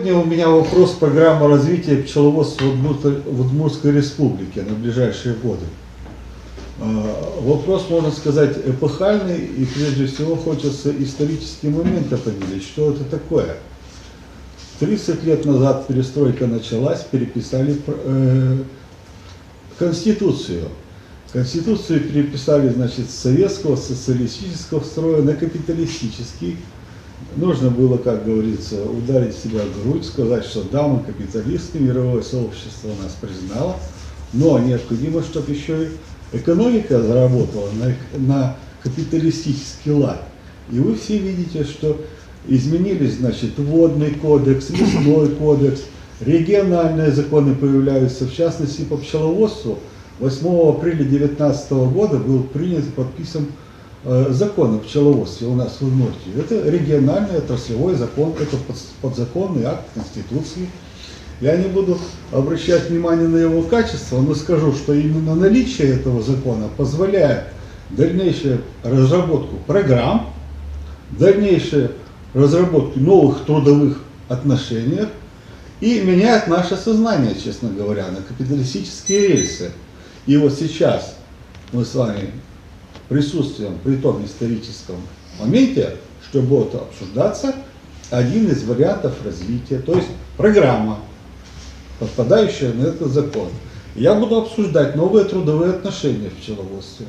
Сегодня у меня вопрос программы развития пчеловодства в Удмуртской республике на ближайшие годы. Вопрос, можно сказать, эпохальный, и прежде всего хочется исторический момент определить, что это такое. 30 лет назад перестройка началась, переписали Конституцию. Конституцию переписали, значит, с советского, социалистического строя на капиталистический. Нужно было, как говорится, ударить себя в грудь, сказать, что да, мы капиталисты, мировое сообщество нас признало, но необходимо, чтобы еще и экономика заработала на капиталистический лад. И вы все видите, что изменились, значит, водный кодекс, лесной кодекс, региональные законы появляются, в частности по пчеловодству. 8 апреля 2019 года был принят и подписан закон о пчеловодстве у нас в Удмуртии. Это региональный отраслевой закон, это подзаконный акт Конституции. Я не буду обращать внимание на его качество, но скажу, что именно наличие этого закона позволяет дальнейшую разработку программ, дальнейшую разработку новых трудовых отношений и меняет наше сознание, честно говоря, на капиталистические рельсы. И вот сейчас мы с вами присутствуем при том историческом моменте, что будет обсуждаться один из вариантов развития, то есть программа, подпадающая на этот закон. Я буду обсуждать новые трудовые отношения в пчеловодстве.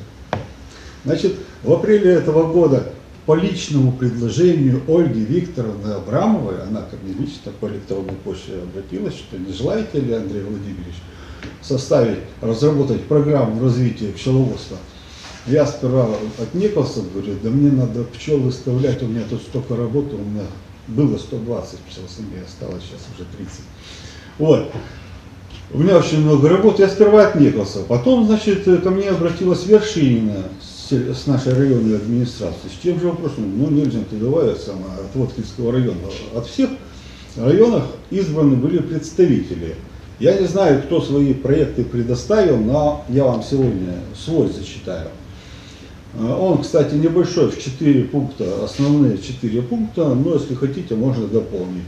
Значит, в апреле этого года по личному предложению Ольги Викторовны Абрамовой, она ко мне лично по электронной почте обратилась, что не желаете ли, Андрей Владимирович, разработать программу развития пчеловодства. Я сперва отнекался, говорю, да мне надо пчел выставлять, у меня тут столько работы, у меня было 120 пчел в семье, осталось сейчас уже 30. Вот. У меня очень много работы, я сперва отнекался. Потом, значит, ко мне обратилась Вершинина с нашей районной администрации. С тем же вопросом, ну нельзя, ты давай от Воткинского района. От всех районов избраны были представители. Я не знаю, кто свои проекты предоставил, но я вам сегодня свой зачитаю. Он, кстати, небольшой, в 4 пункта, основные 4 пункта, но если хотите, можно дополнить.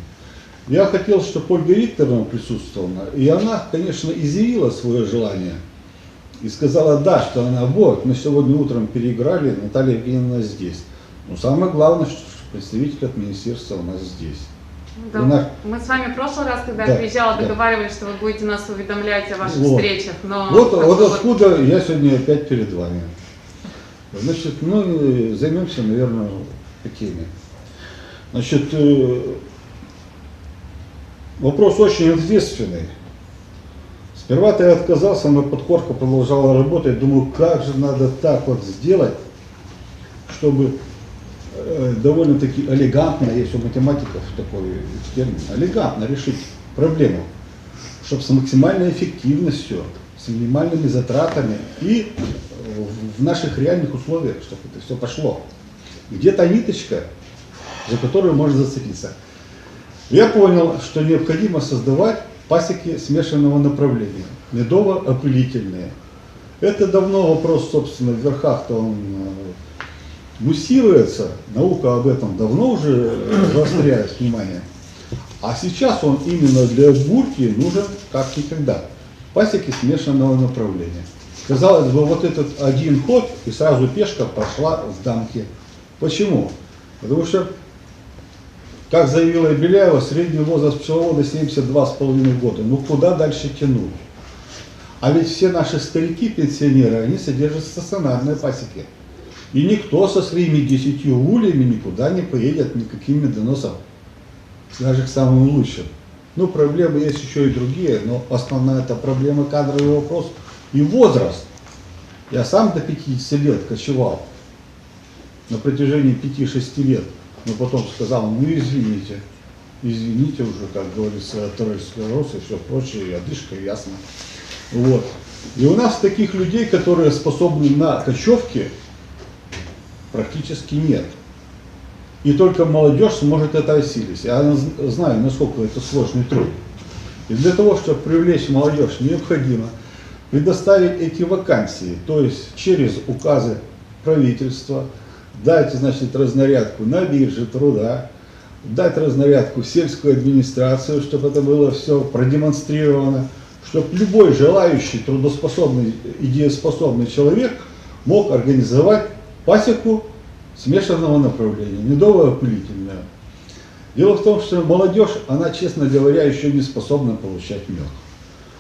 Я хотел, чтобы Ольга Викторовна присутствовала, и она, конечно, изъявила свое желание и сказала, да, что она будет. Мы сегодня утром переиграли, Наталья Евгеньевна здесь. Но самое главное, что представитель от министерства у нас здесь. Да. Мы с вами в прошлый раз, когда я приезжала, договаривались, что вы будете нас уведомлять о ваших встречах. Но вот откуда я сегодня опять перед вами. Значит, ну, займемся, наверное, по теме. Значит, вопрос очень ответственный. Сперва-то я отказался, но подкорка продолжала работать. Думаю, как же надо так вот сделать, чтобы довольно-таки элегантно, есть у математиков такой термин, элегантно решить проблему, чтобы с максимальной эффективностью, с минимальными затратами и в наших реальных условиях, чтобы это все пошло. Где-то ниточка, за которую можно зацепиться. Я понял, что необходимо создавать пасеки смешанного направления, медово-опылительные. Это давно вопрос, собственно, в верхах-то он муссируется, наука об этом давно уже заостряет внимание. А сейчас он именно для Удмуртии нужен как никогда. Пасеки смешанного направления. Казалось бы, вот этот один ход, и сразу пешка пошла в дамки. Почему? Потому что, как заявила Беляева, средний возраст пчеловода 72,5 года. Ну куда дальше тянуть? А ведь все наши старики, пенсионеры, они содержат стационарные пасеки. И никто со своими 10 ульями никуда не поедет, никаким медоносом, даже к самым лучшим. Ну, проблемы есть еще и другие, но основная это проблема кадровый вопрос и возраст. Я сам до 50 лет кочевал на протяжении 5-6 лет, но потом сказал, ну извините уже, как говорится, атеросклероз и все прочее, и одышка, ясно. Вот. И у нас таких людей, которые способны на кочевки, практически нет. И только молодежь сможет это осилить. Я знаю, насколько это сложный труд. И для того, чтобы привлечь молодежь, необходимо предоставить эти вакансии, то есть через указы правительства, дать, значит, разнарядку на бирже труда, дать разнарядку в сельскую администрацию, чтобы это было все продемонстрировано, чтобы любой желающий, трудоспособный и дееспособный человек мог организовать пасеку смешанного направления, медово-опылительную. Дело в том, что молодежь, она, честно говоря, еще не способна получать мед.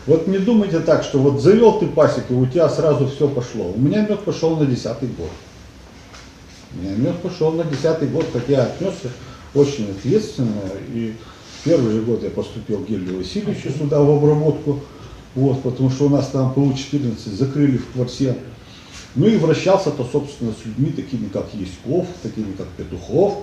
Вот не думайте так, что вот завел ты пасеку, у тебя сразу все пошло. У меня мед пошел на 10-й год. У меня мед пошел на 10-й год, как я отнесся очень ответственно. И первый же год я поступил к Гелию Васильевичу сюда в обработку. Вот, потому что у нас там ПУ-14 закрыли в квартире. Ну и вращался-то, собственно, с людьми, такими как Яськов, такими как Петухов.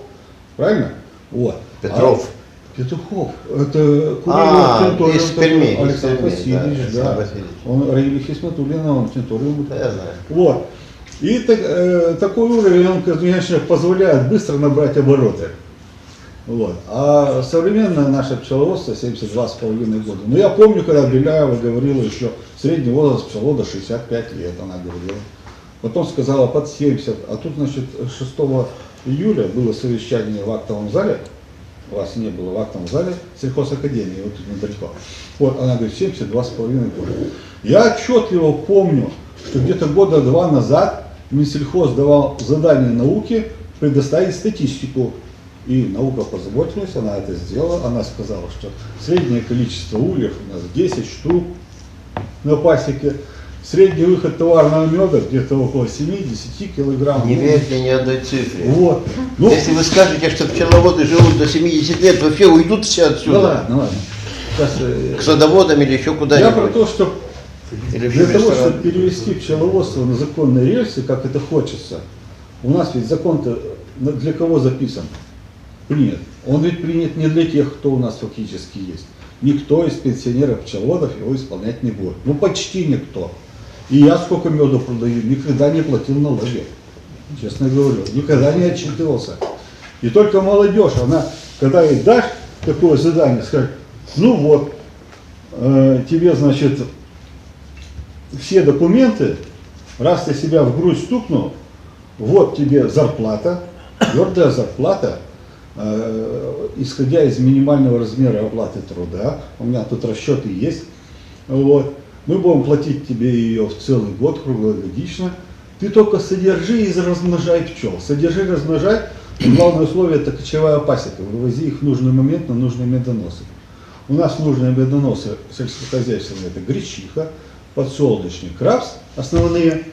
Правильно? Вот. Петров. Петухов. Это Курилов из Перми. Александр Васильевич, да. Он Раиля Хисматуллина, он Тинториум. Да, я знаю. Вот. И такой уровень, он, конечно, позволяет быстро набрать обороты. Вот. А современное наше пчеловодство 72,5 года. Но я помню, когда Беляева говорила еще, средний возраст пчеловода 65 лет, она говорила. Потом сказала под 70. А тут, значит, 6 июля было совещание в актовом зале. Вас не было в актовом зале сельхозакадемии, вот тут недалеко. Вот, она говорит, 72,5 года. Я отчетливо помню, что где-то года 2 назад Минсельхоз давал задание науке предоставить статистику. И наука позаботилась, она это сделала. Она сказала, что среднее количество ульев у нас 10 штук на пасеке. Средний выход товарного меда где-то около 7-10 килограмм. Не верьте ни одной цифре. Вот. Ну, если вы скажете, что пчеловоды живут до 70 лет, вообще уйдут все отсюда. Ну ладно, ладно. Сейчас, к садоводам или еще куда-нибудь. я про то, что или для того, чтобы перевести пчеловодство на законные рельсы, как это хочется, у нас ведь закон-то для кого записан? Принят. Он ведь принят не для тех, кто у нас фактически есть. Никто из пенсионеров-пчеловодов его исполнять не будет. Ну, почти никто. И я сколько меда продаю, никогда не платил налоги. Честно говорю, никогда не отчитывался. И только молодежь, она, когда ей дашь такое задание, скажет, ну вот, тебе, значит, все документы, раз ты себя в грудь стукнул, вот тебе зарплата, твердая зарплата, исходя из минимального размера оплаты труда, у меня тут расчеты есть, вот, мы будем платить тебе ее в целый год, круглогодично, ты только содержи и размножай пчел, содержи, размножай, главное условие это кочевая пасека, вывози их в нужный момент на нужные медоносы. У нас нужные медоносы сельскохозяйственные, это гречиха, подсолнечник, рапс основные,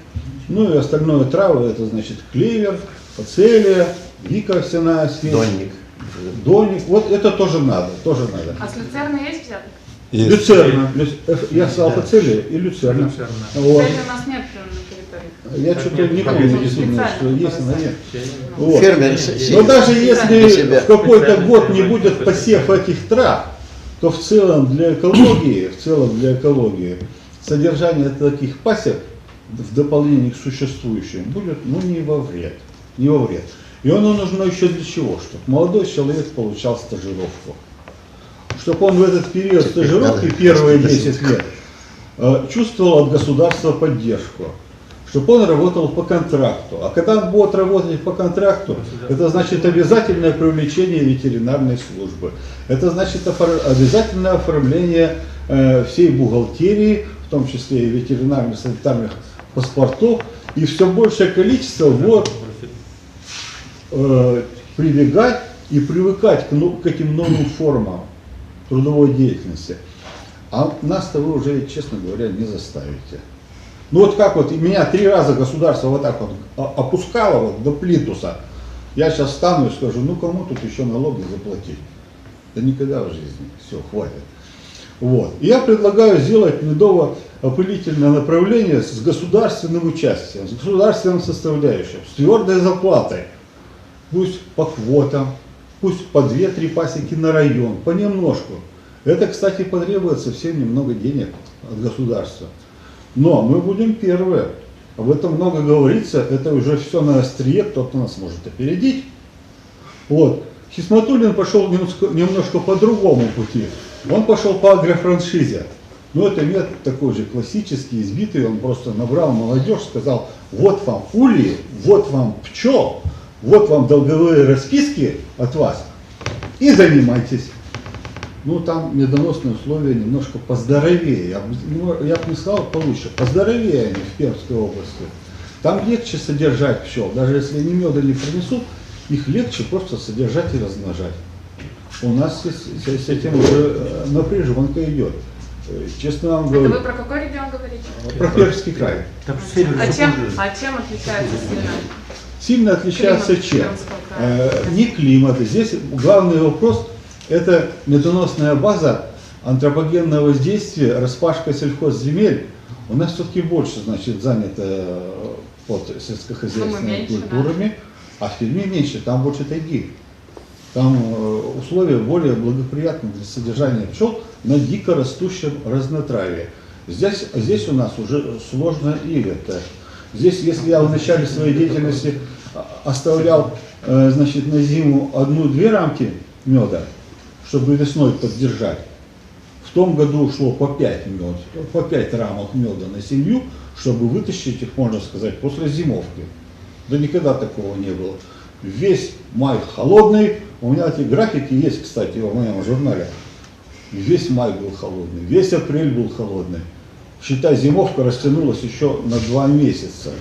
ну и остальное травы, это значит клевер, фацелия, вика овсяная, Донник. Донник, вот это тоже надо, тоже надо. А с люцерны есть взяток? Люцерна, я сказал фацелия и люцерна. Вот. Цели у нас нет на территории. Я что-то не помню, действительно, что есть, она нет. Вот. Фермер Но даже для если себя. в какой-то год не будет посев этих трав, то в целом для экологии, содержание таких пасек в дополнение к существующим будет, ну, не во вред. Не во вред. И оно нужно еще для чего? Чтобы молодой человек получал стажировку. Чтобы он в этот период стажировки, первые 10 лет, чувствовал от государства поддержку. Чтобы он работал по контракту. А когда он будет работать по контракту, это значит обязательное привлечение ветеринарной службы. Это значит обязательное оформление всей бухгалтерии, в том числе и ветеринарных санитарных паспортов. И все большее количество будет прибегать и привыкать к этим новым формам трудовой деятельности. А нас-то вы уже, честно говоря, не заставите. Ну вот как вот, меня 3 раза государство вот так вот опускало вот до плинтуса. Я сейчас встану и скажу, ну кому тут еще налоги заплатить? Да никогда в жизни. Все, хватит. Вот. И я предлагаю сделать медово-опылительное направление с государственным участием, с государственным составляющим, с твердой зарплатой. Пусть по квотам, пусть по 2-3 пасеки на район, понемножку. Это, кстати, потребует совсем немного денег от государства. Но мы будем первые. Об этом много говорится, это уже все на острие, кто-то нас может опередить. Вот. Хисматуллин пошел немножко по другому пути. Он пошел по агрофраншизе. Но это метод такой же классический, избитый. Он просто набрал молодежь, сказал, вот вам ульи, вот вам пчел, вот вам долговые расписки от вас. и занимайтесь. Ну, там медоносные условия немножко поздоровее, я бы не сказал получше, поздоровее они в Пермской области. Там легче содержать пчел, даже если они меда не принесут, их легче просто содержать и размножать. У нас с этим уже напряженка идет. Честно вам Это говорю. вы про какой регион говорите? Про Пермский край. А чем отличается сильно? Сильно отличается Климат чем? Пермского края. Не климат. Здесь главный вопрос – это медоносная база, антропогенное воздействие, распашка сельхозземель. У нас все-таки больше, значит, занято под сельскохозяйственными меньше, культурами, а в Перми меньше, там больше тайги. Там условия более благоприятны для содержания пчел на дико растущем разнотравии. Здесь у нас уже сложно и это. Здесь, если я в начале своей деятельности оставлял, значит, на зиму 1-2 рамки меда, чтобы весной поддержать, в том году шло по 5 рамок меда на семью, чтобы вытащить их, можно сказать, после зимовки. Да никогда такого не было. Весь май холодный, у меня эти графики есть, кстати, в моем журнале. Весь май был холодный, весь апрель был холодный. Считай, зимовка растянулась еще на 2 месяца.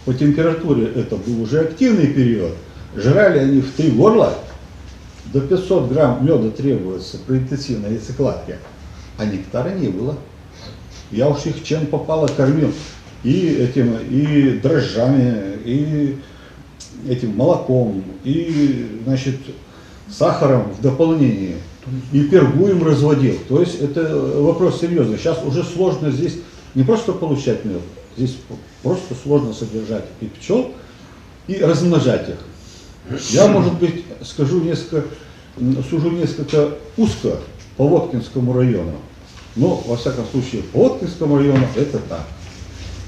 По температуре это был уже активный период. Жрали они в 3 горла, до 500 грамм меда требуется при интенсивной яйцекладке, а нектара не было. Я уж их чем попало кормил. И дрожжами, и этим молоком, и, значит, сахаром в дополнении, и пергу им разводил. То есть это вопрос серьезный. Сейчас уже сложно здесь не просто получать мед, здесь просто сложно содержать и пчел, и размножать их. Я, может быть, сужу несколько узко по Воткинскому району, но, во всяком случае, по Воткинскому району это так.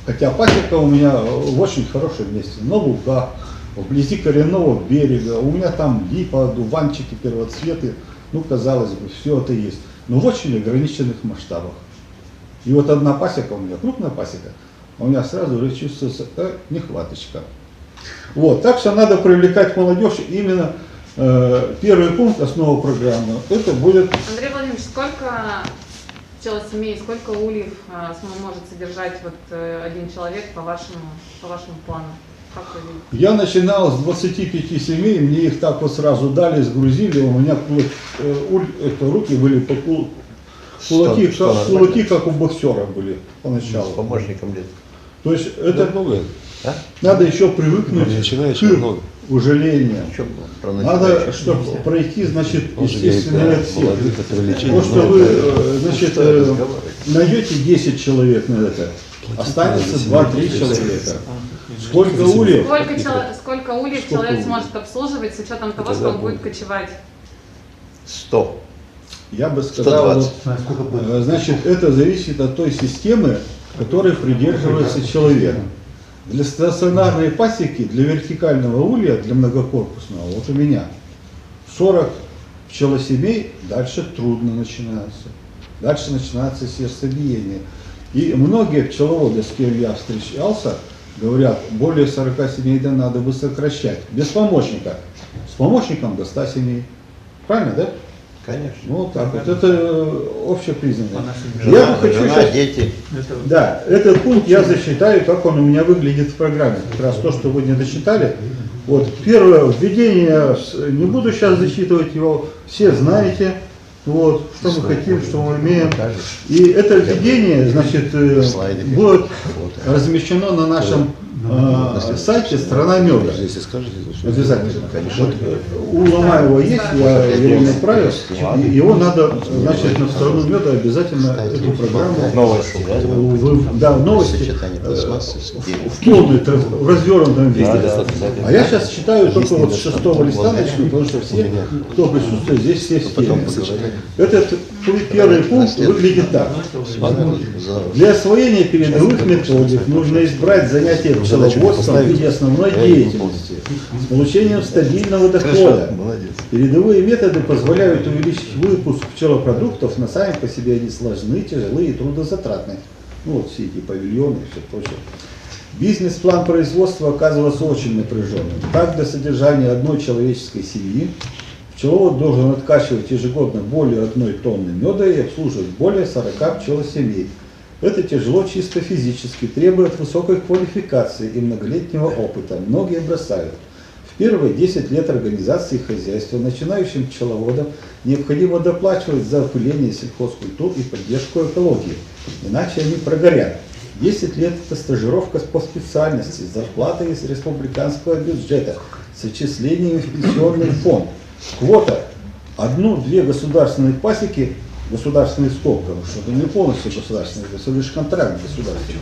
Хотя пасека у меня в очень хорошем месте, на лугах, вблизи коренного берега, у меня там липа, дуванчики, первоцветы, ну, казалось бы, все это есть, но в очень ограниченных масштабах. И вот одна пасека у меня, крупная пасека, у меня сразу уже чувствуется нехваточка. Вот, так что надо привлекать молодежь. Именно первый пункт, основа программы, это будет... Андрей Владимирович, сколько пчелосемей, сколько ульев может содержать вот один человек по вашему плану? Как вы видите? Я начинал с 25 семей, мне их так вот сразу дали, сгрузили, у меня руки были по кулаки, как у боксера были поначалу. С помощником лет. То есть это много. надо еще привыкнуть Много. к ужалению. Про Надо, начинающих. чтобы пройти, значит, Он же естественный говорит, отсев. молодых, которые лечение. То, что вы, значит, найдете 10 человек на это, останется 2-3 человека. Сколько ульев? Сколько ульев человек сможет обслуживать с учетом того, что он будет кочевать? 100. Я бы сказал, 120. вот, значит, это зависит от той системы, которой придерживается человек. Для стационарной пасеки, для вертикального улья, для многокорпусного, вот у меня 40 пчелосемей, дальше трудно начинается. Дальше начинается сердцебиение. И многие пчеловоды, с кем я встречался, говорят, более 40 семей да надо бы сокращать. Без помощника. С помощником до 100 семей. Правильно, да? Конечно. Ну, вот так вот. Это общепризнанно. Жена, Я бы хочу жена, сейчас... дети. Да, этот пункт я зачитаю, как он у меня выглядит в программе. Как раз то, что вы не дочитали. Вот, первое, введение, не буду сейчас зачитывать его, все знаете, вот, что мы хотим, что мы умеем. И это введение, значит, будет размещено на нашем сайте «Страна меда». Если скажете, то Обязательно. Вот, у Ломаева есть, я его не отправил, и его надо, значит, на «Страну меда» обязательно эту программу. Новости, да? Да, новости Сочетание пластмассы с в полной, в развернутом виде. А я сейчас читаю только вот с 6-го листа начну, потому что все, кто присутствует здесь, все в теме. Этот первый пункт выглядит так. Для освоения передовых методик нужно избрать занятие пчеловодством в виде основной деятельности с получением стабильного дохода. Передовые методы позволяют увеличить выпуск пчелопродуктов, но сами по себе они сложны, тяжелые и трудозатратны. Ну вот все эти павильоны и все прочее. Бизнес-план производства оказывался очень напряженным. Так, для содержания одной человеческой семьи Пчеловод должен откачивать ежегодно более 1 тонны меда и обслуживать более 40 пчелосемей. Это тяжело чисто физически, требует высокой квалификации и многолетнего опыта. Многие бросают. В первые 10 лет организации хозяйства начинающим пчеловодам необходимо доплачивать за опыление сельхозкультур и поддержку экологии, иначе они прогорят. 10 лет – это стажировка по специальности, зарплата из республиканского бюджета, с отчислением в пенсионный фонд. Квота – 1-2 государственные пасеки, государственный сколько, что-то не полностью государственный, это всего лишь контракт государственный.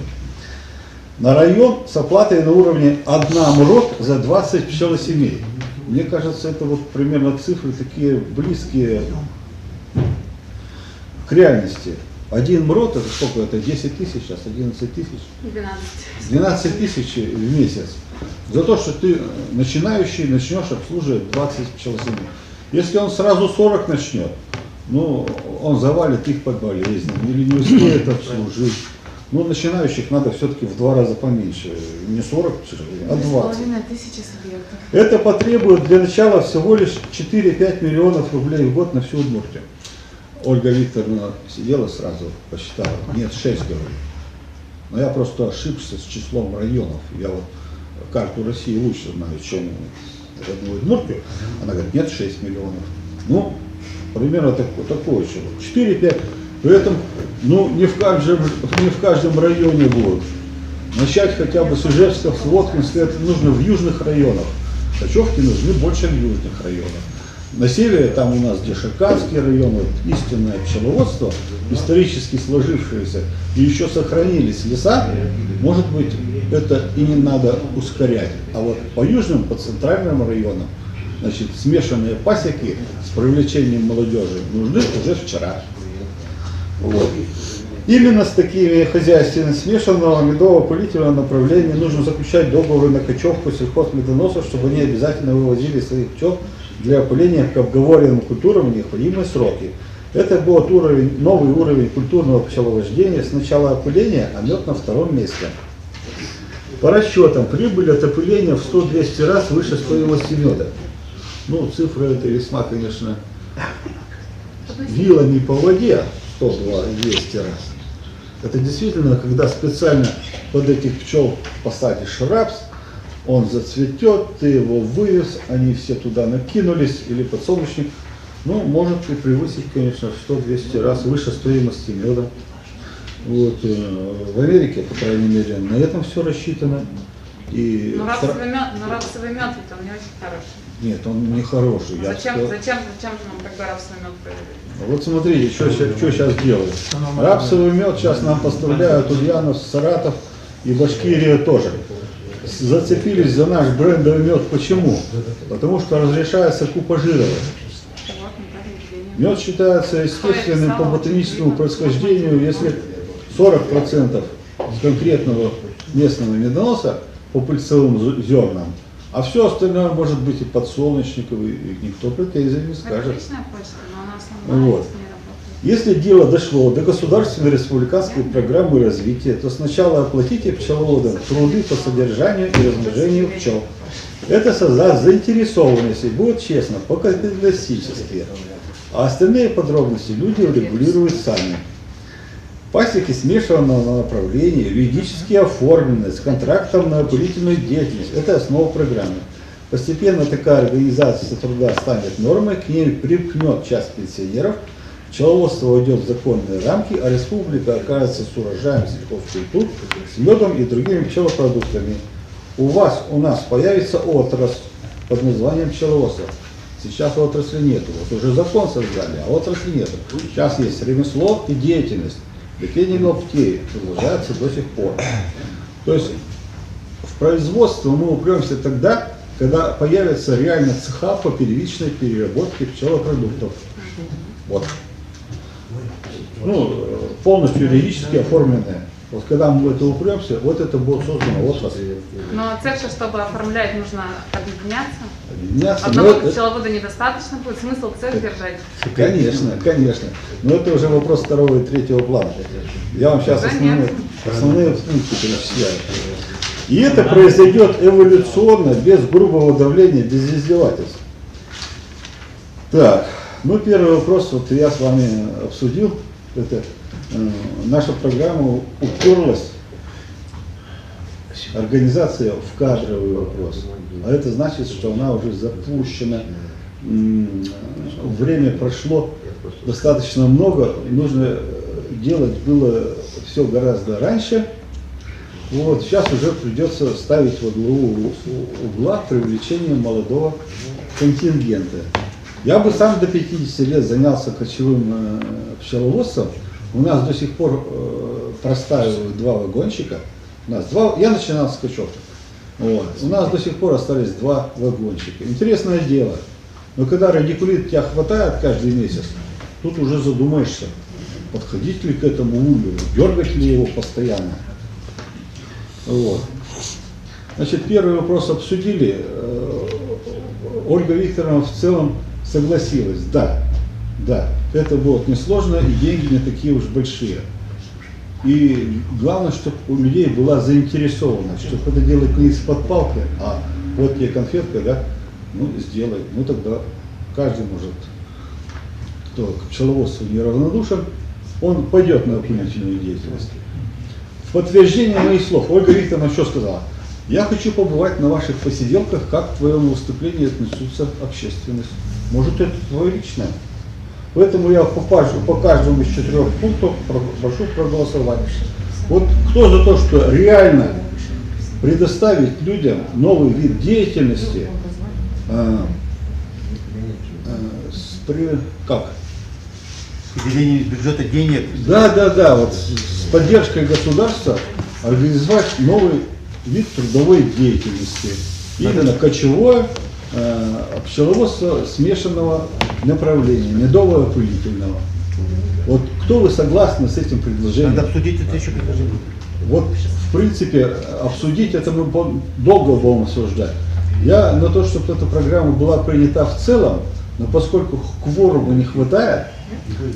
На район с оплатой на уровне 1 МРОТ за 20 пчелосемей. Мне кажется, это вот примерно цифры такие близкие к реальности. 1 МРОТ, это сколько? Это 10 тысяч, сейчас 11 тысяч. 12 тысяч в месяц. За то, что ты начинающий начнешь обслуживать 20 пчелосемей. Если он сразу 40 начнет, ну, он завалит их под болезнью или не успеет обслужить. Ну, начинающих надо все-таки в 2 раза поменьше. Не 40, а 20. 2500 субъектов. Это потребует для начала всего лишь 4-5 миллионов рублей в год на всю Удмуртию. Ольга Викторовна сидела сразу, посчитала. Нет, 6, говорю. Но я просто ошибся с числом районов. Я вот карту России лучше знаю, чем родную Удмуртию. Она говорит, нет, 6 миллионов. Ну, примерно такое число. 4-5. При этом, ну, не в каждом районе будут. Начать хотя бы с Ижевска, с Воткинска, это нужно в южных районах. Кочевки нужны больше в южных районах. На севере, там у нас, где Шаканский район, вот, истинное пчеловодство, исторически сложившееся, и еще сохранились леса, может быть, это и не надо ускорять. А вот по южным, по центральным районам, значит, смешанные пасеки с привлечением молодежи нужны уже вчера. Вот. Именно с такими хозяйствами смешанного медово-пылительного направления нужно заключать договоры на кочевку сельхозмедоносов, чтобы они обязательно вывозили своих пчел для опыления к обговоренным культурам в необходимые сроки. Это будет новый уровень культурного пчеловождения. С начала опыления, а мед на 2-м месте. По расчетам, прибыль от опыления в 100-200 раз выше стоимости меда. Ну, цифры это весьма, конечно, вилами по воде 100-200 раз. Это действительно, когда специально под этих пчел посадишь рапс, он зацветет, ты его вывез, они все туда накинулись, или подсолнечник, ну, может и превысить, конечно, в 100-200 раз выше стоимости меда. Вот, в Америке, по крайней мере, на этом все рассчитано. И но рапсовый мед ведь он не очень хороший. Нет, он не хороший. Зачем же нам тогда рапсовый мед производить? Вот смотрите, что сейчас делают. Рапсовый мед сейчас нам поставляют Ульяновск, Саратов и Башкирия тоже. Зацепились за наш брендовый мед. Почему? Потому что разрешается купажировать. Мед считается естественным по ботаническому происхождению, если 40% с конкретного местного медоноса по пыльцевым зернам, а все остальное может быть и подсолнечниковый, и никто претензий не скажет. Отличная почта, но она основная Вот. Если дело дошло до государственной республиканской программы развития, то сначала оплатите пчеловодам труды по содержанию и размножению пчел. Это создаст заинтересованность и будет честно, по-капиталистически. А остальные подробности люди урегулируют сами. Пасеки смешанного направления, юридически оформленные, с контрактом на опылительную деятельность. Это основа программы. Постепенно такая организация труда станет нормой, к ней примкнет часть пенсионеров, пчеловодство войдет в законные рамки, а республика окажется с урожаем сельхозкультур, с медом и другими пчелопродуктами. У нас появится отрасль под названием пчеловодство. Сейчас отрасли нету, вот уже закон создали, а отрасли нету. Сейчас есть ремесло и деятельность. Плетение ногтей продолжается до сих пор. То есть в производство мы упремся тогда, когда появятся реально цеха по первичной переработке пчелопродуктов. Вот. Ну, полностью юридически оформленное. Вот когда мы в это упремся, вот это будет создано отрасль. Но цеха, чтобы оформлять, нужно объединяться. Объединяться. Одного пчеловода недостаточно будет, смысл цех держать. Конечно, конечно. Но это уже вопрос 2-го и 3-го плана. Я вам сейчас основные пункты перечисляю. И это произойдет эволюционно, без грубого давления, без издевательств. Так, ну первый вопрос, вот я с вами обсудил, это наша программа уперлась, организация в кадровый вопрос. А это значит, что она уже запущена, время прошло достаточно много, нужно делать было все гораздо раньше. Вот, сейчас уже придется ставить во главу угла привлечение молодого контингента. Я бы сам до 50 лет занялся кочевым пчеловодством. У нас до сих пор простаивают 2 вагончика. Я начинал с кочев. Вот. У нас до сих пор остались 2 вагончика. Интересное дело. Но когда радикулит тебя хватает каждый месяц, тут уже задумаешься, подходить ли к этому улью, дергать ли его постоянно. Вот. Значит, первый вопрос обсудили. Ольга Викторовна в целом согласилась. Да, это будет несложно и деньги не такие уж большие. И главное, чтобы у людей была заинтересованность, чтобы это делать не из-под палки, а вот тебе конфетка, да, ну сделай. Ну тогда каждый может, кто к пчеловодству неравнодушен, он пойдет на опылительную деятельность. В подтверждение моих слов Ольга Викторовна что сказала? Я хочу побывать на ваших посиделках, как к твоему выступлению отнесутся общественность. Может, это твое личное? Поэтому я по каждому из 4 пунктов прошу проголосовать. Вот кто за то, что реально предоставить людям новый вид деятельности, как? Выделение из бюджета денег. Да, вот с поддержкой государства организовать новый вид трудовой деятельности. Именно кочевое пчеловодство смешанного направления, медово-опылительного. Вот кто вы согласны с этим предложением? Надо обсудить это еще предложение. Вот, в принципе, обсудить это мы долго будем обсуждать. Я на то, чтобы эта программа была принята в целом, но поскольку кворума не хватает,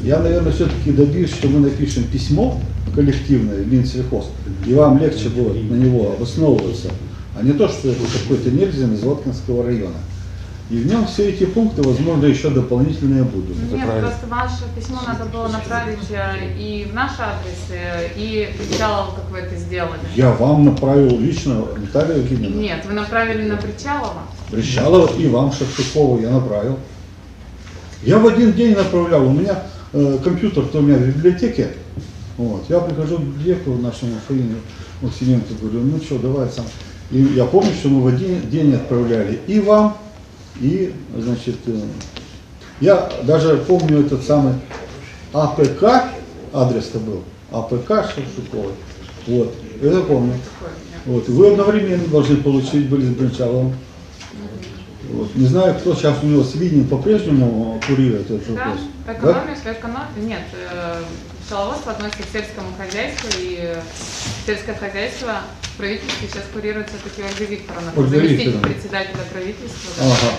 я, наверное, все-таки добьюсь, что мы напишем письмо коллективное в Минсельхоз, и вам легче будет на него обосновываться, а не то, что это какой-то Нельзин из Воткинского района. И в нем все эти пункты, возможно, еще дополнительные будут. Нет, просто ваше письмо надо было направить и в наш адрес, и Причалову, как вы это сделали. Я вам направил лично, Наталью Евгеньевну. Нет, вы направили на Причалова. Причалова и вам, Шевчукову, я направил. Я в один день направлял. У меня компьютер-то у меня в библиотеке. Вот. Я прихожу в библиотеку нашему Фаину Максименко, говорю, ну что, давай сам. И я помню, что мы в один день отправляли и вам, и, значит, я даже помню этот самый АПК, адрес-то был, АПК Шевчуковой. Вот, это помню. Вот. Вы одновременно должны получить были с Бринчаловым. Вот. Не знаю, кто сейчас у него Свинин по-прежнему курирует этот вопрос. Да, экономия, нет, пчеловодство относится к сельскому хозяйству, и сельское хозяйство в правительстве сейчас курируется все-таки Ольга Викторовна, заместитель председателя правительства. Ага.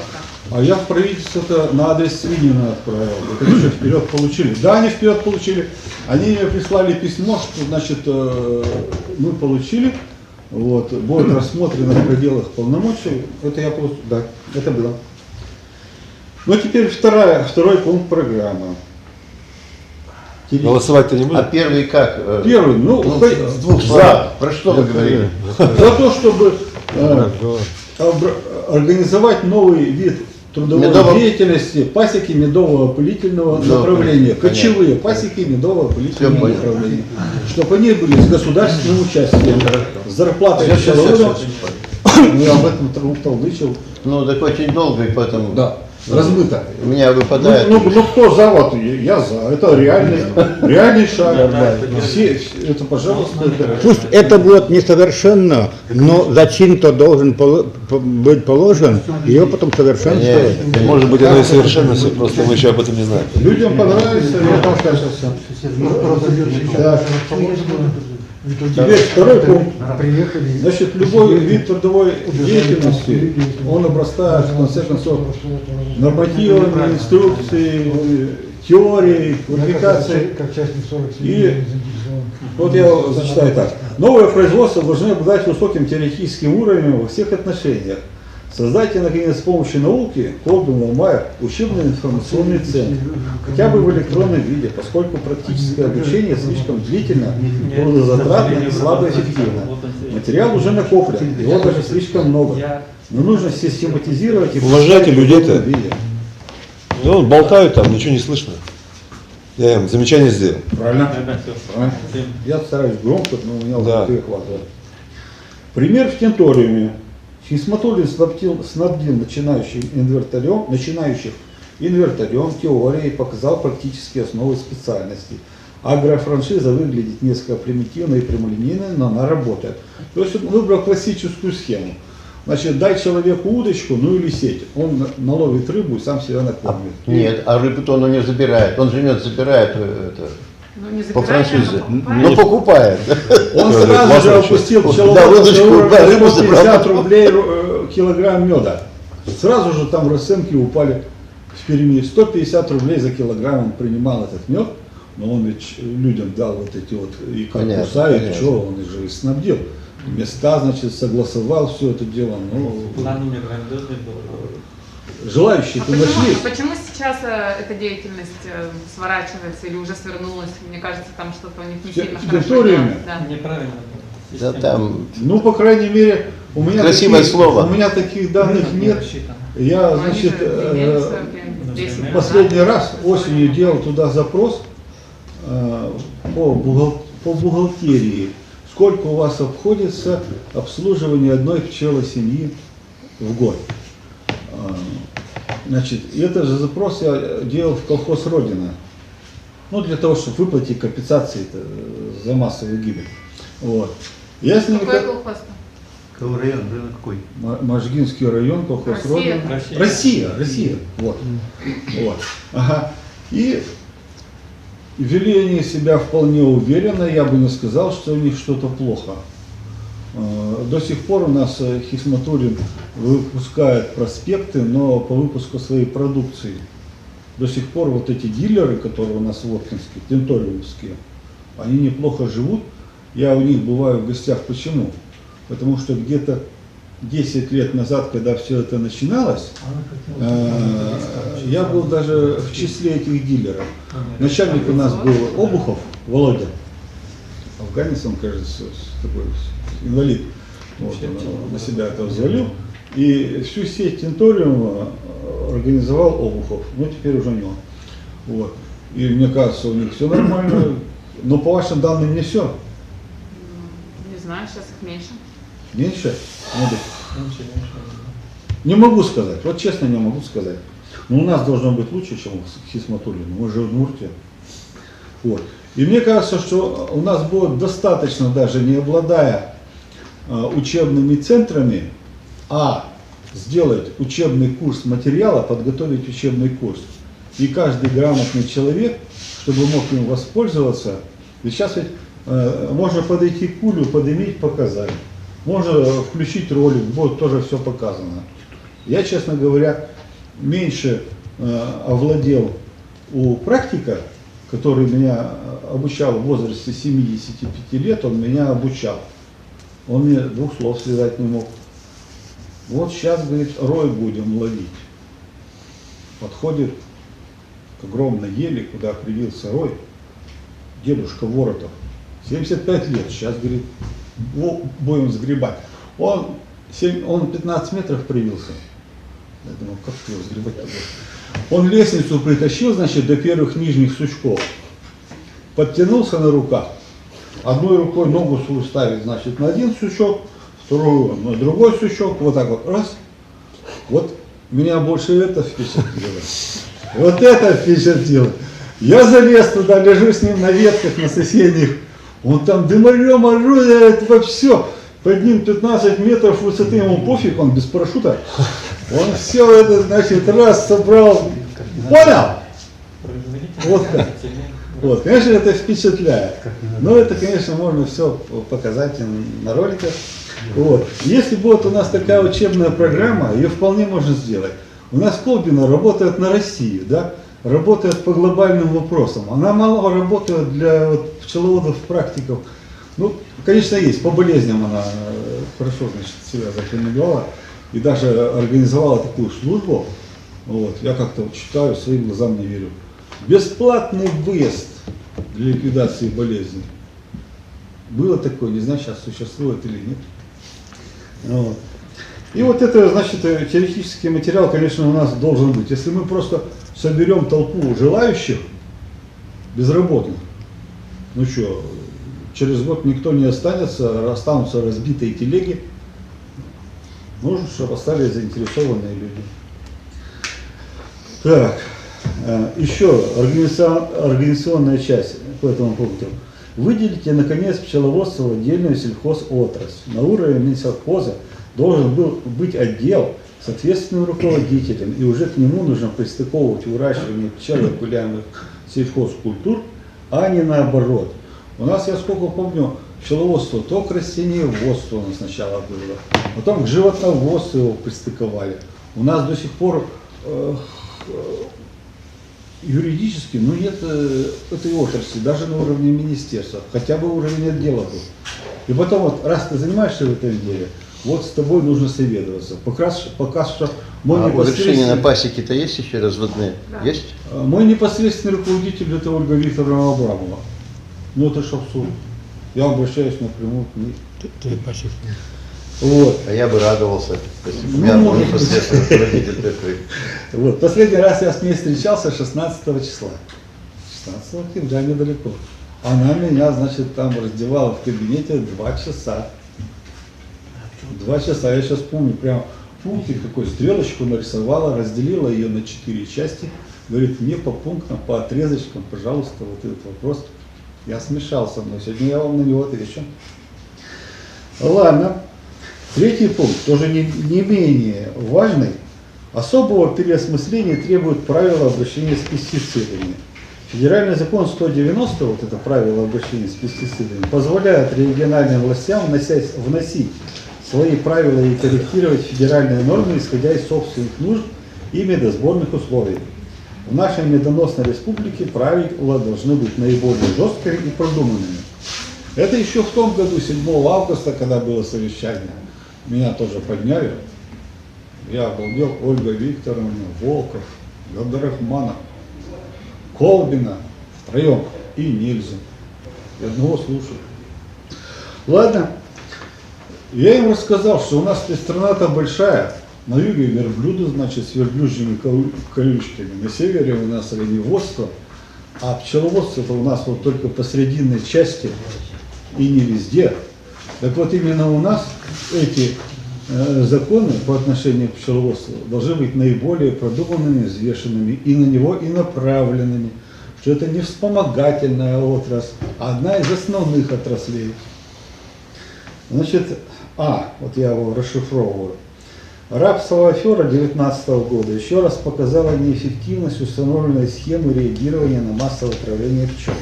А я в правительство-то на адрес Свинина отправил. Это еще вперед получили. Да, они вперед получили. Они мне прислали письмо, что, значит, мы получили. Вот, будет рассмотрено в пределах полномочий. Это я получил, да, это было. Ну, теперь второй пункт программы. Голосовать-то не А будем? первый как? Первый, ну, С двух за. Про что вы говорили? за то, чтобы организовать новый вид трудовой деятельности, пасеки медово-опылительного направления, кочевые пасеки медово-опылительного направления, чтобы они были с государственным участием, с зарплатой пчеловодов. Я об этом толдычил. Ну, так очень долго, и поэтому Да, размыто. у меня выпадает. Ну, кто за, вот, я за. Это реальный шаг. Все, это, пожалуйста, это... Пусть это будет несовершенно, но зачин-то должен быть положен, ее потом совершенствовать. Может быть, оно и совершенность, просто мы еще об этом не знаем. Людям понравится, я там кажется. Да. Теперь второй пункт. Значит, любой вид трудовой деятельности, он обрастает, в конце концов, нормативами, инструкцией, теорией, квалификацией. И вот я зачитаю так. Новое производство должно обладать высоким теоретическим уровнем во всех отношениях. Создайте, наконец, с помощью науки, Колбин, Ломаев, учебно-информационный центр, хотя бы в электронном виде, поскольку практическое обучение слишком длительно, трудозатратно и слабоэффективно. Материал уже накоплен, его даже слишком много. Но нужно систематизировать и Уважайте людей-то. в виде. Ну, болтают там, ничего не слышно. Я им замечание сделал. Правильно? Правильно. Я стараюсь громко, но у меня Да. уже хватает. Пример в тенториуме. Хисматуллин снабдил начинающих инвертарем теорией, показал практические основы специальности. Агрофраншиза выглядит несколько примитивно и прямолинейно, но она работает. То есть он выбрал классическую схему. Значит, дай человеку удочку, ну или сеть. Он наловит рыбу и сам себя накормит. Нет, а рыбу-то он не забирает. Он живет, забирает это, Ну, не по забирайте, франшизе. но покупайте. Ну, покупает. Он Что, сразу же классно опустил вообще. пчеловод Да, удочку, на уровень да, рыбу 150 забрал. рублей килограмм меда. Сразу же там расценки упали в Перми. 150 рублей за килограмм он принимал этот мед, но он ведь людям дал вот эти вот и корпуса, Понятно, и понятно. что, он же и снабдил. Места, значит, согласовал все это дело. Ну, желающие-то нашли. Почему сейчас эта деятельность сворачивается или уже свернулась? Мне кажется, там что-то у них не В сильно хорошо территориями? идет. Да. Неправильно. Да там Ну, по крайней мере, у меня, Красивое слово. у меня таких данных нет. Я, Но они значит, же имели свое время, 10 лет последний назад. раз осенью делал туда запрос по бухгалтерии. Сколько у вас обходится обслуживание одной пчелы семьи в год? Значит, и этот же запрос я делал в колхоз «Родина». Ну, для того, чтобы выплатить компенсации за массовую гибель. Вот. Я с ними Какой колхоз? Какой район, район какой? Можгинский район, колхоз Россия. «Родина». Россия. Вот. Вот. Ага. И вели они себя вполне уверенно, я бы не сказал, что у них что-то плохо. До сих пор у нас Хисматуллин выпускает проспекты, но по выпуску своей продукции. До сих пор вот эти дилеры, которые у нас воткинские, тенториумские, они неплохо живут. Я у них бываю в гостях. Почему? Потому что где-то 10 лет назад, когда все это начиналось, я был даже в числе этих дилеров. Начальник у нас был Обухов, Володя. Афганец, он, кажется, такой инвалид. Вот, он на себя это взвалил. И всю сеть тенториума организовал Обухов. Ну, теперь уже не он. Вот. И мне кажется, у них все нормально. Но по вашим данным не все. Не знаю, сейчас их меньше. Меньше? Не могу сказать. Вот честно не могу сказать. Но у нас должно быть лучше, чем у Хисматуллина. Мы же в Удмуртии. Вот. И мне кажется, что у нас будет достаточно, даже не обладая учебными центрами, а сделать учебный курс материала, подготовить учебный курс. И каждый грамотный человек, чтобы мог им воспользоваться, ведь сейчас ведь можно подойти к пулю, поднимить, показать. Можно включить ролик, будет тоже все показано. Я, честно говоря, меньше овладел у практика, который меня обучал в возрасте 75 лет, он меня обучал. Он мне 2 слов связать не мог. Вот сейчас, говорит, рой будем ловить. Подходит к огромной ели, куда привился рой, дедушка Воротов, 75 лет, сейчас, говорит, будем сгребать. Он 15 метров привился. Я думал, как его сгребать-то будет? Он лестницу притащил, значит, до первых нижних сучков. Подтянулся на руках. Одной рукой ногу свою ставит, значит, на один сучок, вторую на другой сучок, вот так вот, раз. Вот меня больше это впечатлило. Вот это впечатлило. Я залез туда, лежу с ним на ветках, на соседних. Он там дымарем орудует во все. Под ним 15 метров высоты, ему пофиг, он без парашюта. Он все это, значит, раз собрал. Понял? Вот так. Вот, конечно, это впечатляет. Но это, конечно, можно все показать на роликах. Вот. Если будет у нас такая учебная программа, ее вполне можно сделать. У нас Колбина работает на Россию, да? Работает по глобальным вопросам. Она мало работает для вот, пчеловодов, практиков. Ну, конечно, есть. По болезням она хорошо, значит, себя зарекомендовала. и даже организовала такую службу, вот, я как-то вот читаю, своим глазам не верю. Бесплатный выезд для ликвидации болезней. Было такое, не знаю, сейчас существует или нет. Вот. И вот это, значит, теоретический материал, конечно, у нас должен быть. Если мы просто соберем толпу желающих, безработных, ну что, через год никто не останется, останутся разбитые телеги. Нужно, чтобы остались заинтересованные люди. Так, еще организационная часть по этому пункту. Выделите, наконец, пчеловодство в отдельную сельхозотрасль. На уровне Минсельхоза должен был быть отдел с ответственным руководителем, и уже к нему нужно пристыковывать выращивание пчелоопыляемых сельхозкультур, а не наоборот. У нас, я сколько помню, пчеловодство, то к растениеводству у нас сначала было, потом к животноводству его пристыковали. У нас до сих пор юридически, ну нет этой отрасли, даже на уровне министерства, хотя бы уровень отдела был. И потом вот, раз ты занимаешься в этом деле, вот с тобой нужно советоваться. Пока что мой Разрешение на пасеки-то есть еще разводные? Да. Есть? мой непосредственный руководитель это Ольга Викторовна Абрамова. Ну это ж абсурд. Я обращаюсь напрямую к ней. Вот. А я бы радовался, если бы у Ну, меня был может быть. непосредственно руководитель такой. Вот. Последний раз я с ней встречался 16 числа. 16 октября недалеко. Она меня, значит, там раздевала в кабинете 2 часа. 2 часа, я сейчас помню, прям пунктик такой, стрелочку нарисовала, разделила ее на 4 части. Говорит, мне по пунктам, по отрезочкам, пожалуйста, вот этот вопрос. Я смешался, но сегодня я вам на него отвечу. Ладно. Третий пункт, тоже не менее важный. Особого переосмысления требует правила обращения с пестицидами. Федеральный закон 190, вот это правило обращения с пестицидами, позволяет региональным властям вносить свои правила и корректировать федеральные нормы, исходя из собственных нужд и медосборных условий. В нашей медоносной республике правила должны быть наиболее жесткими и продуманными. Это еще в том году, 7 августа, когда было совещание, меня тоже подняли. Я обалдел, Ольга Викторовна, Волков, Габдрахманов, Колбина, втроем и Нильзен. И одного слушаю. Ладно. Я им рассказал, что у нас страна-то большая. На юге верблюды, значит, с верблюжьими колючками. На севере у нас оленеводство. А пчеловодство-то у нас вот только по срединной части и не везде. Так вот именно у нас эти законы по отношению к пчеловодству должны быть наиболее продуманными, взвешенными и на него и направленными. Что это не вспомогательная отрасль, а одна из основных отраслей. Значит, вот я его расшифровываю. Рапсовая афера 2019 года еще раз показала неэффективность установленной схемы реагирования на массовое отравление пчел.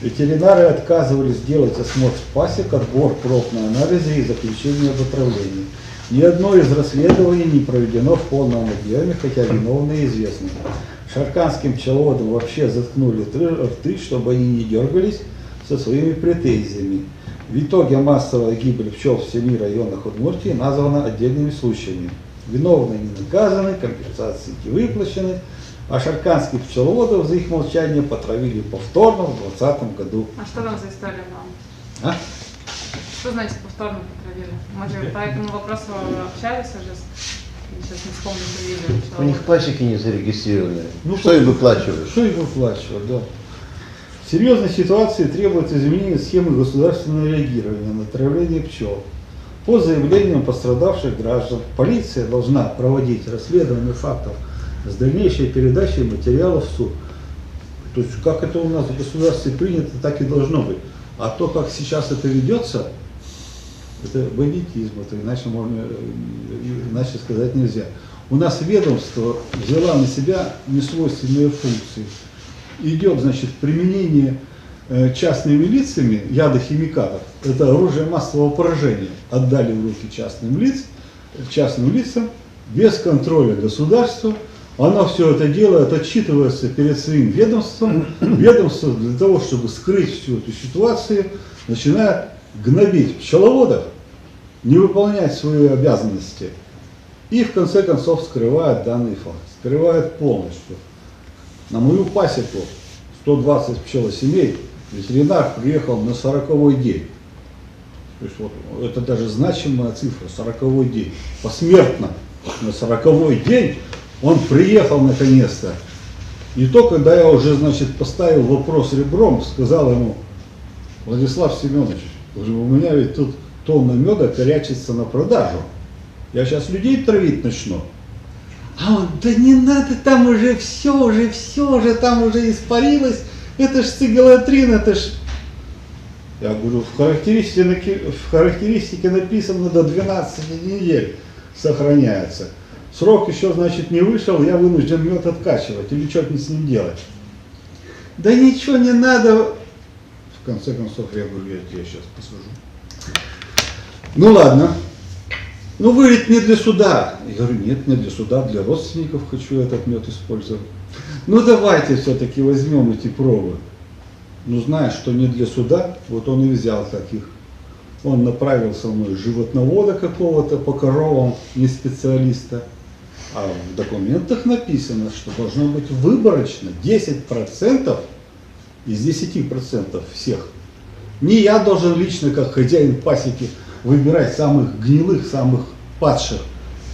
Ветеринары отказывались делать осмотр пасек, отбор проб на анализы и заключение об отравлении. Ни одно из расследований не проведено в полном объеме, хотя виновные известны. Шарканским пчеловодам вообще заткнули рты, чтобы они не дергались со своими претензиями. В итоге массовая гибель пчел в 7 районах Удмуртии названа отдельными случаями. Виновные не наказаны, компенсации не выплачены, а шарканских пчеловодов за их молчание потравили повторно в 2020 году. А что там за история была? Что значит повторно потравили? Мы же по этому вопросу общались уже, сейчас не вспомню, что видели. У них пасеки не зарегистрированы. Ну, что им выплачивают? Что им выплачивают, да. В серьезной ситуации требуется изменение схемы государственного реагирования на отравление пчел. По заявлениям пострадавших граждан, полиция должна проводить расследование фактов с дальнейшей передачей материалов в суд. То есть, как это у нас в государстве принято, так и должно быть. А то, как сейчас это ведется, это бандитизм, это иначе сказать нельзя. У нас ведомство взяло на себя несвойственные функции. Идет, значит, применение частными лицами ядохимикатов. Это оружие массового поражения. Отдали в руки частным лицам, без контроля государства. Оно все это делает, отчитывается перед своим ведомством. Ведомство для того, чтобы скрыть всю эту ситуацию, начинает гнобить пчеловодов, не выполнять свои обязанности И в конце концов скрывает данный факт. Скрывает полностью. На мою пасеку 120 пчелосемей ветеринар приехал на 40-й день. То есть вот, это даже значимая цифра, 40-й день. Посмертно на 40-й день он приехал наконец-то. И то, когда я уже, значит, поставил вопрос ребром, сказал ему: Владислав Семенович, говорю, у меня ведь тут тонна меда корячится на продажу. Я сейчас людей травить начну. А он: да не надо, там уже все, там уже испарилось. Это ж цигалатрин, это ж... Я говорю, в характеристике написано до 12 недель сохраняется. Срок еще, значит, не вышел, я вынужден мед откачивать или что-то с ним делать. Да ничего не надо. В конце концов, я говорю, я тебе сейчас посажу. Ну ладно. Ну вы ведь не для суда. Я говорю, нет, не для суда, для родственников хочу этот мед использовать. Ну давайте все-таки возьмем эти пробы. Ну зная, что не для суда, вот он и взял таких. Он направил со мной животновода какого-то по коровам, не специалиста. А в документах написано, что должно быть выборочно 10% из 10% всех. Не я должен лично, как хозяин пасеки, выбирать самых гнилых, самых падших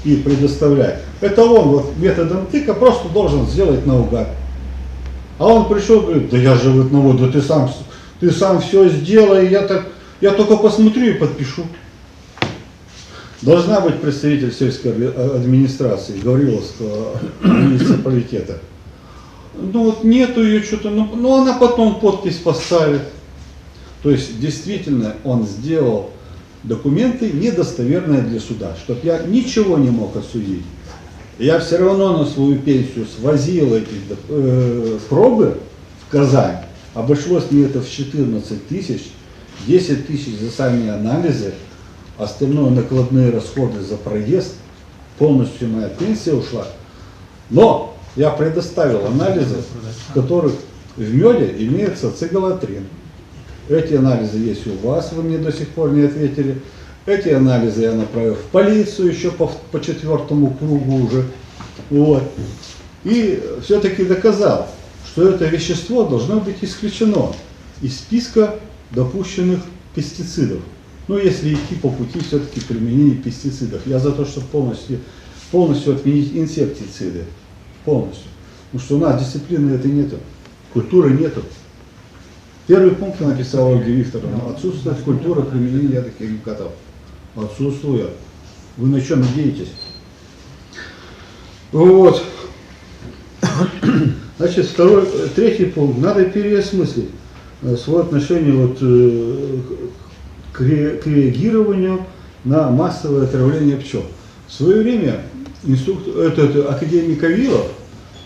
и предоставлять. Это он вот методом тыка просто должен сделать наугад. А он пришел и говорит: да я животновод, да ты сам все сделай, я только посмотрю и подпишу. Должна быть представитель сельской администрации Гавриловского муниципалитета. Ну вот нету ее что-то, ну она потом подпись поставит. То есть действительно он сделал документы недостоверные для суда, чтобы я ничего не мог отсудить. Я все равно на свою пенсию свозил эти пробы в Казань. Обошлось мне это в 14 тысяч, 10 тысяч за сами анализы, остальное накладные расходы за проезд, полностью моя пенсия ушла. Но я предоставил анализы, в которых в меде имеется цигалатрин. Эти анализы есть у вас, вы мне до сих пор не ответили. Эти анализы я направил в полицию еще по 4-му кругу уже. Вот. И все-таки доказал, что это вещество должно быть исключено из списка допущенных пестицидов. Ну, если идти по пути все-таки применения пестицидов. Я за то, чтобы полностью отменить инсектициды. Полностью. Потому что у нас дисциплины этой нету. Культуры нету. Первый пункт я написал Ольге Викторовне: отсутствует культура применения таких химикатов. Отсутствует. Вы на чем надеетесь? Вот. Значит, третий пункт. Надо переосмыслить свое отношение вот к реагированию на массовое отравление пчел. В свое время академик Авилов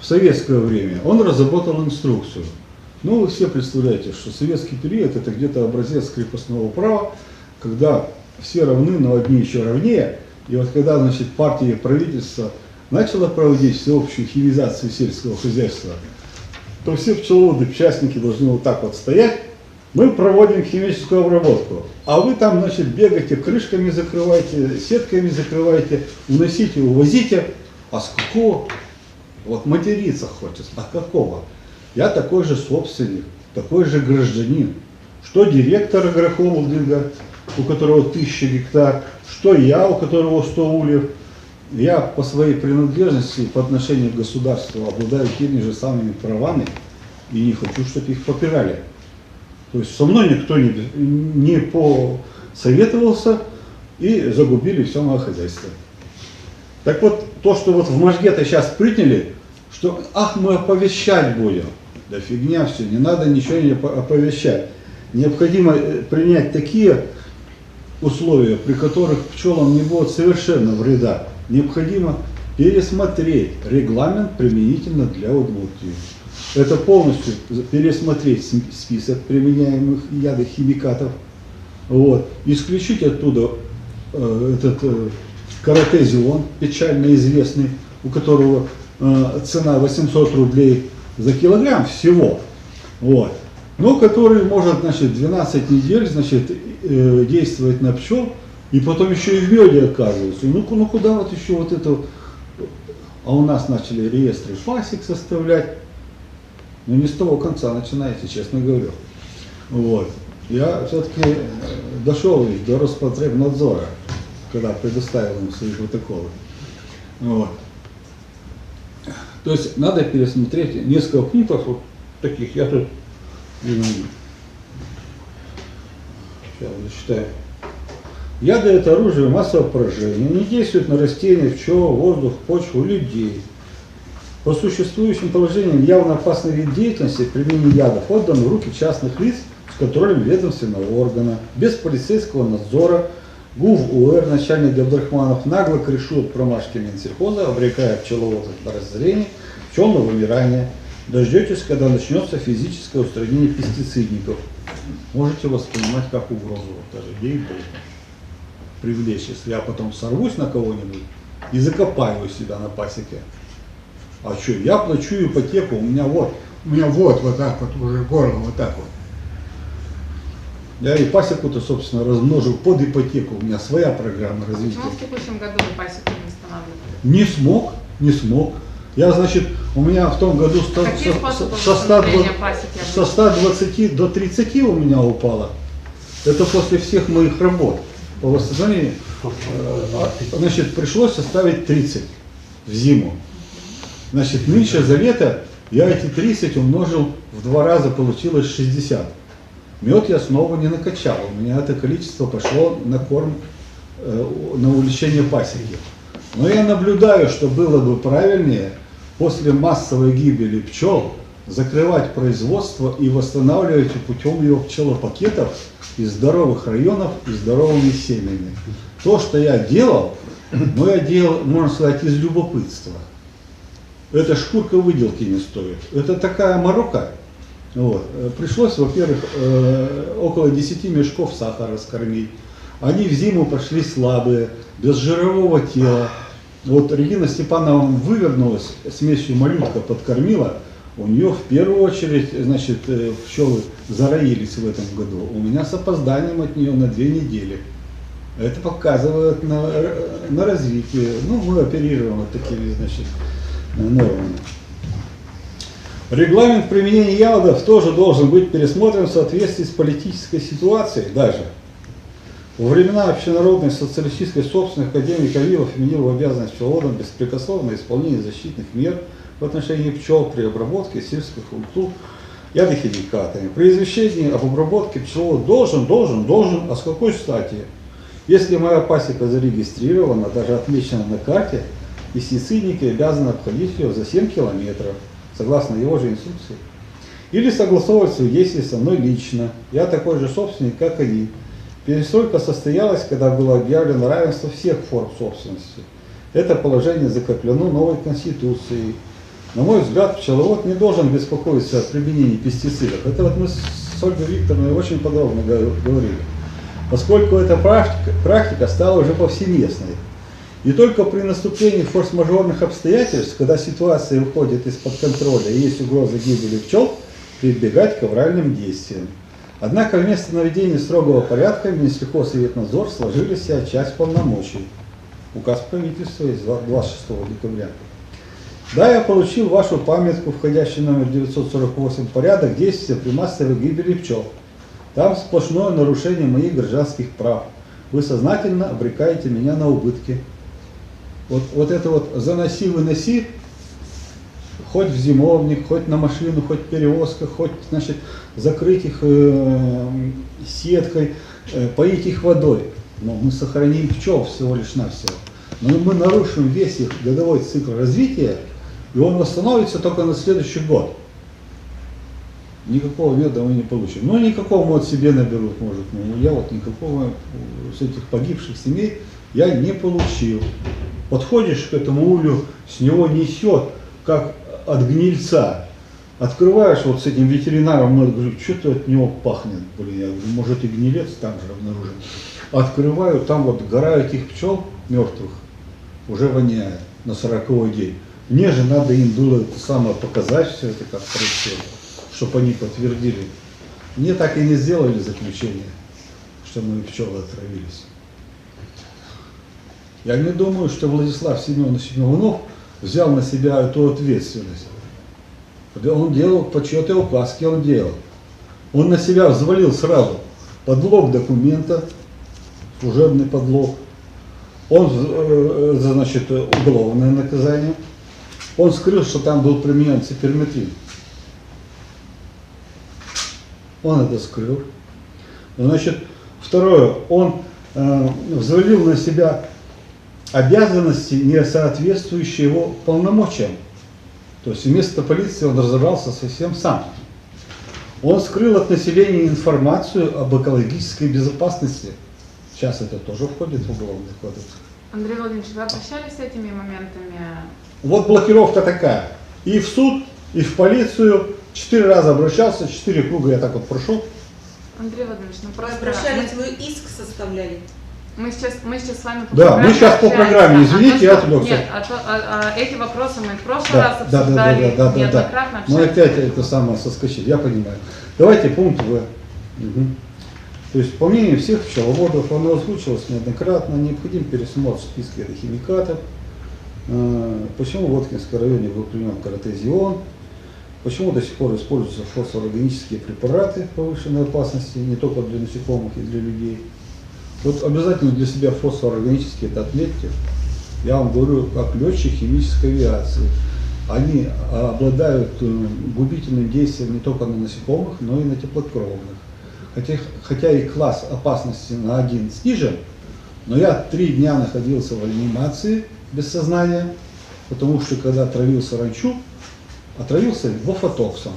в советское время он разработал инструкцию. Ну, вы все представляете, что советский период это где-то образец крепостного права, когда все равны, но одни еще равнее. И вот когда, значит, партия и правительство начало проводить всеобщую химизацию сельского хозяйства, то все пчеловоды, частники должны вот так вот стоять. Мы проводим химическую обработку, а вы там, значит, бегаете, крышками закрываете, сетками закрываете, уносите, увозите. А с какого? Вот материться хочется. А какого? Я такой же собственник, такой же гражданин, что директор агрохолдинга, у которого 1000 гектар, что я, у которого 100 ульев. Я по своей принадлежности по отношению к государству обладаю теми же самыми правами и не хочу, чтобы их попирали. То есть со мной никто не посоветовался и загубили все мое хозяйство. Так вот, то, что вот в Можге-то сейчас приняли, что ах, мы оповещать будем. Да фигня все, не надо ничего не оповещать. Необходимо принять такие условия, при которых пчелам не будет совершенно вреда. Необходимо пересмотреть регламент применительно для удмуртии. Это полностью пересмотреть список применяемых ядохимикатов, вот, исключить оттуда этот каротезион, печально известный, у которого цена 800 рублей за килограмм всего, вот, но который может, значит, 12 недель, значит, действовать на пчел И потом еще и в меде оказываются. Ну куда вот еще вот это? А у нас начали реестры пасек составлять. Но не с того конца начинаете, честно говорю. Вот. Я все-таки дошел до Роспотребнадзора, когда предоставил им свои протоколы. Вот. То есть надо пересмотреть несколько пунктов вот таких. Я тут сейчас зачитаю. Яды – это оружие массового поражения. Они действуют на растения, пчел, воздух, почву, людей. По существующим положениям явно опасный вид деятельности применение ядов отдан в руки частных лиц с контролем ведомственного органа, без полицейского надзора. ГУВ УР, начальник Габдрахманов, нагло крышут промашки Минсельхоза, обрекая пчеловодов на разорение, пчел на вымирание. Дождетесь, когда начнется физическое устранение пестицидников. Можете воспринимать как угрозу, даже ей-богу. Привлечь, если я потом сорвусь на кого-нибудь и закопаю себя на пасеке. А что, я плачу ипотеку, у меня вот так вот, уже горло вот так вот. Я и пасеку-то, собственно, размножил под ипотеку, у меня своя программа развития. Почему в текущем году вы пасеку не восстанавливали? Не смог. Я, значит, у меня в том году Какие способы со восстановления пасеки со 120 до 30 у меня упало. Это после всех моих работ по восстановлению. Значит, пришлось оставить 30 в зиму. Значит, нынче за лето я эти 30 умножил в 2 раза, получилось 60. Мед я снова не накачал. У меня это количество пошло на корм, на увеличение пасеки. Но я наблюдаю, что было бы правильнее после массовой гибели пчел закрывать производство и восстанавливать путем его пчелопакетов из здоровых районов и здоровыми семьями. То, что я делал, но я делал, можно сказать, из любопытства. Это шкурка выделки не стоит. Это такая морока. Вот. Пришлось, во-первых, около 10 мешков сахара скормить. Они в зиму пошли слабые, без жирового тела. Вот Регина Степановна вывернулась, смесью малютка подкормила. У нее в первую очередь, значит, пчелы зароились в этом году. У меня с опозданием от нее на 2 недели. Это показывает на развитие. Ну, мы оперируем вот такими, значит, нормами. Регламент применения ядов тоже должен быть пересмотрен в соответствии с политической ситуацией даже. Во времена общенародной социалистической собственности академик Авилов вменил в обязанность пчеловодам беспрекословное исполнение защитных мер в отношении пчел при обработке сельских культур ядохимикатами. При извещении об обработке пчеловод должен, а с какой стати? Если моя пасека зарегистрирована, даже отмечена на карте, пестицидники обязаны обходить ее за 7 километров, согласно его же инструкции. Или согласовывать свои действия со мной лично. Я такой же собственник, как они. Перестройка состоялась, когда было объявлено равенство всех форм собственности. Это положение закреплено новой Конституцией. На мой взгляд, пчеловод не должен беспокоиться о применении пестицидов. Это вот мы с Ольгой Викторовной очень подробно говорили. Поскольку эта практика стала уже повсеместной. И только при наступлении форс-мажорных обстоятельств, когда ситуация выходит из-под контроля и есть угроза гибели пчел, прибегать к авральным действиям. Однако вместо наведения строгого порядка Минсельхозветнадзор сложили в себя часть полномочий. Указ правительства из 26 декабря. Да, я получил вашу памятку, входящий номер 948, порядок действия при массовой гибели пчел. Там сплошное нарушение моих гражданских прав. Вы сознательно обрекаете меня на убытки. Вот это вот заноси-выноси, хоть в зимовник, хоть на машину, хоть перевозка, хоть, значит, закрыть их сеткой, поить их водой. Но мы сохраним пчел всего лишь навсего. Но мы нарушим весь их годовой цикл развития, и он восстановится только на следующий год. Никакого меда мы не получим. Ну, никакого мед себе наберут, может. Но я вот никакого с этих погибших семей я не получил. Подходишь к этому улью, с него несет, как от гнильца. Открываешь вот с этим ветеринаром, я говорю, что-то от него пахнет. Блин, я говорю, может и гнилец там же обнаружен. Открываю, там вот гора этих пчел мертвых уже воняет на 40-й день. Мне же надо им было это самое показать, все это как происходит, чтобы они подтвердили. Мне так и не сделали заключение, что мои пчелы отравились. Я не думаю, что Владислав Семенович Милунов взял на себя эту ответственность. Он делал по чьей-то указке, он делал. Он на себя взвалил сразу подлог документа, служебный подлог. Он, значит, уголовное наказание. Он скрыл, что там был применен циперметрин. Он это скрыл. Значит, второе, он взвалил на себя обязанности, не соответствующие его полномочиям. То есть вместо полиции он разобрался совсем сам. Он скрыл от населения информацию об экологической безопасности. Сейчас это тоже входит в уголовный кодекс. Андрей Владимирович, вы обращались с этими моментами? Вот блокировка такая. И в суд, и в полицию 4 раза обращался, 4 круга я так вот прошел. Андрей Владимирович, ну Вы просто... обращались, вы иск составляли? Мы сейчас с вами по Да, программе мы сейчас по общаемся. программе, извините, я что- отвлекся. Нет, эти вопросы мы в прошлый раз обсуждали, неоднократно Мы общались. опять это самое соскочили, я понимаю. Давайте пункт В. Угу. То есть, по мнению всех пчеловодов, оно озвучилось неоднократно, необходим пересмотр списка химикатов. Почему в Воткинском районе был применен каротезион? Почему до сих пор используются фосфорорганические препараты повышенной опасности, не только для насекомых и для людей? Вот обязательно для себя фосфорорганические это отметьте. Я вам говорю, как летчик химической авиации. Они обладают губительным действием не только на насекомых, но и на теплокровных. Хотя и класс опасности на 1 снижен, но я 3 дня находился в реанимации без сознания, потому что когда травил саранчу, отравился лимфотоксом.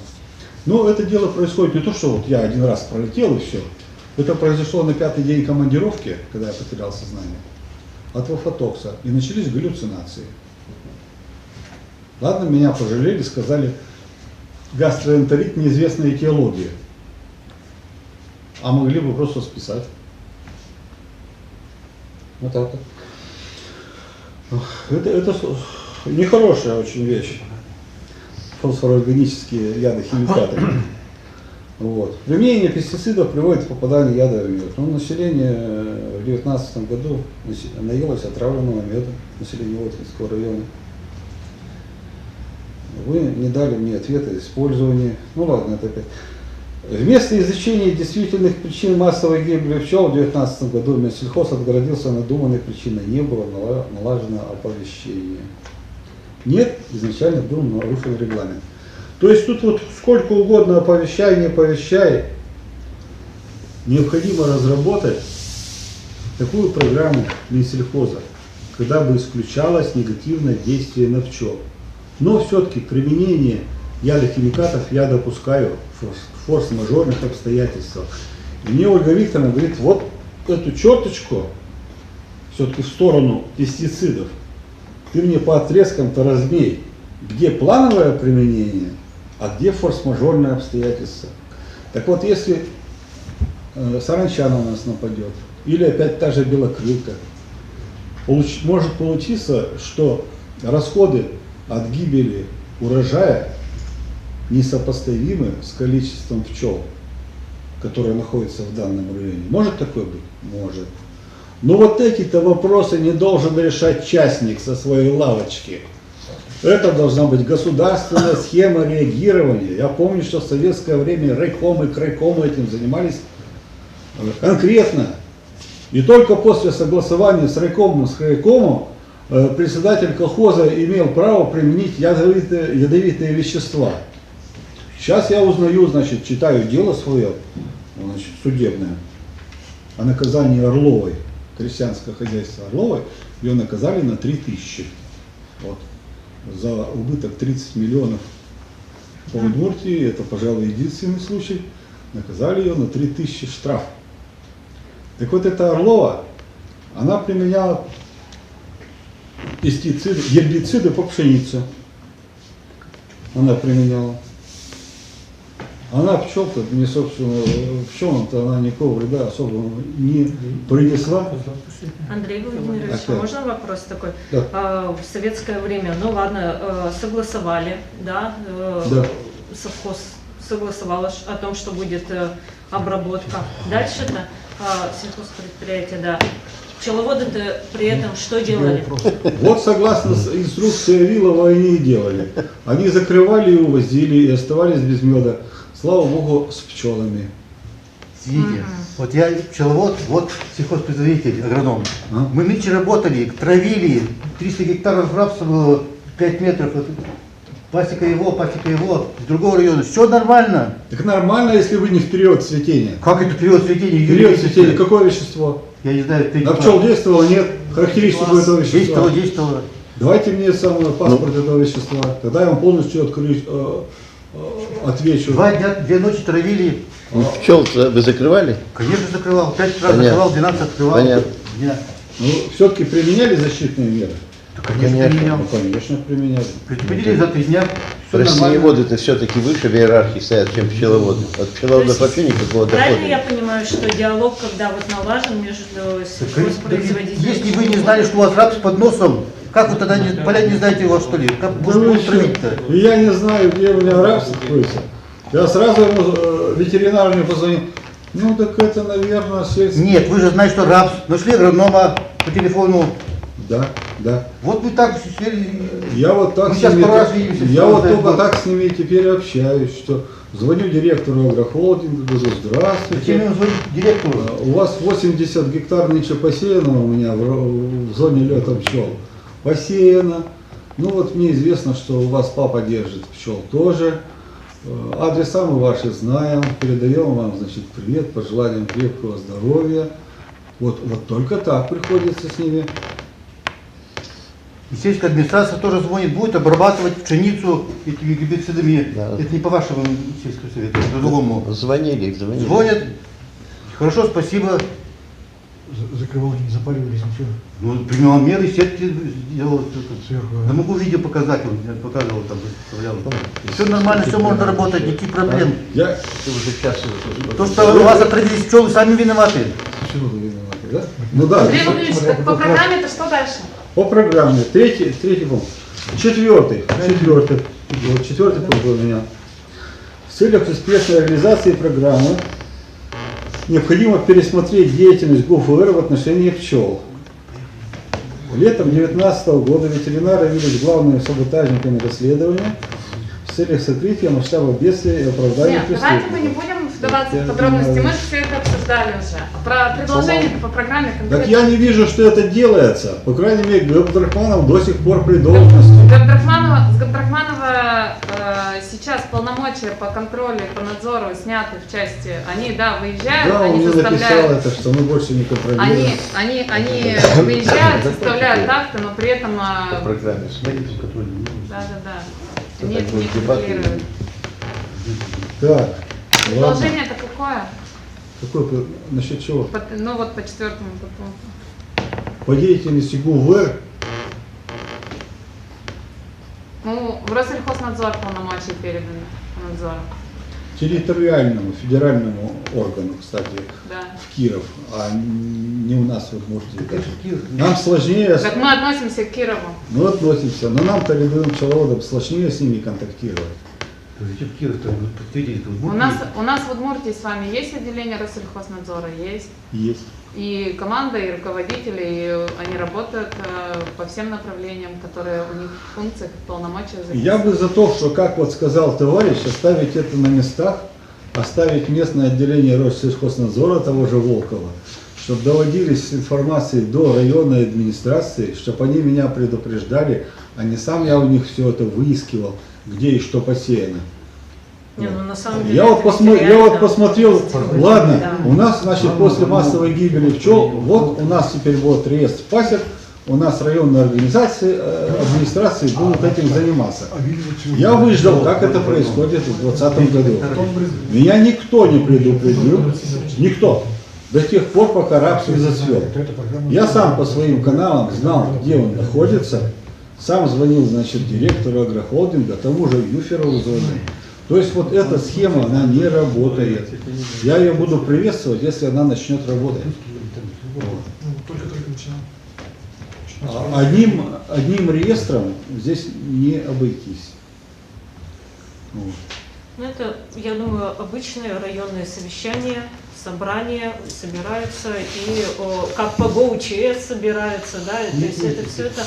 Но это дело происходит не то, что вот я 1 раз пролетел и все. Это произошло на 5-й день командировки, когда я потерял сознание, от лимфотокса. И начались галлюцинации. Ладно, меня пожалели, сказали, гастроэнтерит, неизвестная этиология. А могли бы просто списать. Вот так вот. Это нехорошая очень вещь. Фосфорорганические яды, химикаты. Вот. Применение пестицидов приводит к попаданию яда в мед. Население в 2019 году наелось отравленного меда, население Воткинского района. Вы не дали мне ответа использования. Ну ладно, это опять. Вместо изучения действительных причин массовой гибели пчел в 2019 году Минсельхоз отгородился надуманной причиной. Не было налажено оповещение. Нет, изначально был нарушен регламент. То есть тут вот сколько угодно оповещай, не оповещай, необходимо разработать такую программу Минсельхоза, когда бы исключалось негативное действие на пчел. Но все-таки применение ядохимикатов я допускаю в форс-мажорных обстоятельствах. И мне Ольга Викторовна говорит, вот эту черточку все-таки в сторону пестицидов ты мне по отрезкам-то размей, где плановое применение, а где форс-мажорные обстоятельства. Так вот, если саранча на нас нападет, или опять та же белокрылка, может получиться, что расходы от гибели урожая несопоставимы с количеством пчел, которые находятся в данном районе. Может такое быть? Может. Но вот эти-то вопросы не должен решать частник со своей лавочки. Это должна быть государственная схема реагирования. Я помню, что в советское время райкомы, крайкомы этим занимались конкретно. И только после согласования с райкомом, с крайкомом, председатель колхоза имел право применить ядовитые вещества. Сейчас я узнаю, значит, читаю дело свое, значит, судебное, о наказании Орловой, крестьянское хозяйство Орловой, ее наказали на 3000. Вот. За убыток 30 миллионов по Удмуртии, это, пожалуй, единственный случай, наказали ее на 3000 штраф. Так вот, эта Орлова, она применяла пестициды, гербициды по пшенице. Она применяла. Она пчел-то, не собственно, пчелам-то она никакого вреда особо не принесла. Андрей Владимирович, Опять. можно вопрос такой? Да. В советское время, ну ладно, согласовали, да, Да. совхоз согласовал о том, что будет обработка. Дальше-то сельхозпредприятие, да. Пчеловоды-то при этом что делали? Вот согласно инструкции Авилова они и делали. Они закрывали и увозили, и оставались без меда. Слава богу, с пчелами. Извините, вот я пчеловод, вот сельхозпроизводитель, агроном. А? Мы нынче работали, травили, 300 гектаров рапса было, 5 метров, пасека его, с другого района. Все нормально. Так нормально, если вы не в период цветения. Как это период цветения? Период цветения, какое вещество? Я не знаю, На пчел действовало, нет? Характеристику этого вещества. Действовало. Давайте мне самый паспорт этого вещества. Тогда я вам полностью отвечу. 2 дня, 2 ночи травили. Пчел вы закрывали? Конечно, закрывал. 5 раз Понятно. закрывал, 12 открывал. Понятно. Дня. Ну, все-таки применяли защитные меры? Да, конечно, Конечно. применял. Ну, конечно, применяли. Предупредили за 3 дня. Все Растениеводы-то все-таки выше в иерархии стоят, чем пчеловоды. От пчеловодов То есть, вообще никакого Правильно я дохода. понимаю, что диалог, когда вот налажен между сельхозпроизводителем... Если вы не знали, что у вас рапс под носом, как вы тогда поля не знаете его, что ли? Как Да вы будете что? травить-то? И я не знаю, где у меня рапс находится. Я сразу ему ветеринару мне позвонил. Ну так это, наверное, сельский. Нет, вы же знаете, что рапс. Нашли агронома по телефону. Да, да. Вот вы так теперь... Я вот так Мы с сейчас ними, пару раз видимся, я всё, вот дай только бог. так с ними и теперь общаюсь, что звоню директору агрохолдинга, говорю, Зачем здравствуйте. ему звонить директору? У вас 80 гектар нынче посеяно у меня в зоне лета пчел. Посеяно. Ну вот мне известно, что у вас папа держит пчел тоже. Адреса мы ваши знаем. Передаем вам, значит, привет, пожеланием крепкого здоровья. Вот только так приходится с ними. И сельская администрация тоже звонит, будет обрабатывать пшеницу этими гербицидами. Да. Это не по вашему сельскому совету, это по-другому. Звонили. Звонят. Хорошо, спасибо. Закрывал, не запаривались, ничего. Ну, принимал меры, сетки сделал. Сверху. Да могу видео показать, он мне показывал там, выставлял. Все нормально, все можно работать, никаких проблем. Я... То, что у вас отравились пчелы, сами виноваты. Почему вы виноваты, да? Ну да. Андрей Владимирович, так по программе-то что дальше? По программе. Третий пункт. Четвертый пункт у меня. В целях успешной реализации программы необходимо пересмотреть деятельность ГУФР в отношении пчел. Летом 2019 года ветеринары явились главными саботажниками расследования в целях сокрытия масштаба бедствия и оправдания Нет, давайте мы не преступников. будем вдаваться в подробности, мы же все это обсуждали уже. А про предложение по программе Так конкретно. я не вижу, что это делается. По крайней мере, Габдрахманов до сих пор при должности. С Габдрахманова сейчас полномочия по контролю и по надзору сняты в части. Они, да, выезжают, Да, он они мне написал составляют. это, что мы больше не контролируем. Они выезжают, составляют акты, но при этом. По программе. Да. Это Они так это не будет дебаты. контролируют. Так, ладно. Предложение-то какое? Какой, насчет чего? Ну вот по 4-му пункту. По деятельности ГУВР Ну, в Россельхознадзор полномочия переданы по надзору. территориальному, федеральному органу, кстати, Да. в Киров, а не у нас, вот можете сказать. Нам сложнее, Так мы относимся к Кирову. мы относимся, но нам-то рядовым пчеловодам сложнее с ними контактировать. У нас в Удмуртии с вами есть отделение Россельхознадзора? Есть. Есть. И команда, и руководители, и они работают по всем направлениям, которые у них в функциях, полномочия записаны. Я бы за то, что, как вот сказал товарищ, оставить это на местах, оставить местное отделение Россельхознадзора, того же Волкова, чтобы доводились информации до районной администрации, чтобы они меня предупреждали, а не сам я у них все это выискивал, где и что посеяно. Не, ну на самом деле... Я вот это посмотрел, ладно, Да. у нас, значит, после массовой гибели пчел, вот у нас теперь будет реестр пасек, у нас районные организации, администрации будут этим заниматься. Я выждал, как это происходит в 2020 году. Меня никто не предупредил, никто, до тех пор, пока рапс не зацвел. Я сам по своим каналам знал, где он находится, сам звонил, значит, директору агрохолдинга, тому же Юферову звонил. То есть вот эта схема, она не работает. Я ее буду приветствовать, если она начнет работать. Одним реестром здесь не обойтись. Вот. Ну, это я думаю, обычные районные совещания, собрания собираются и как по ГОУЧС собираются, да, то есть это все это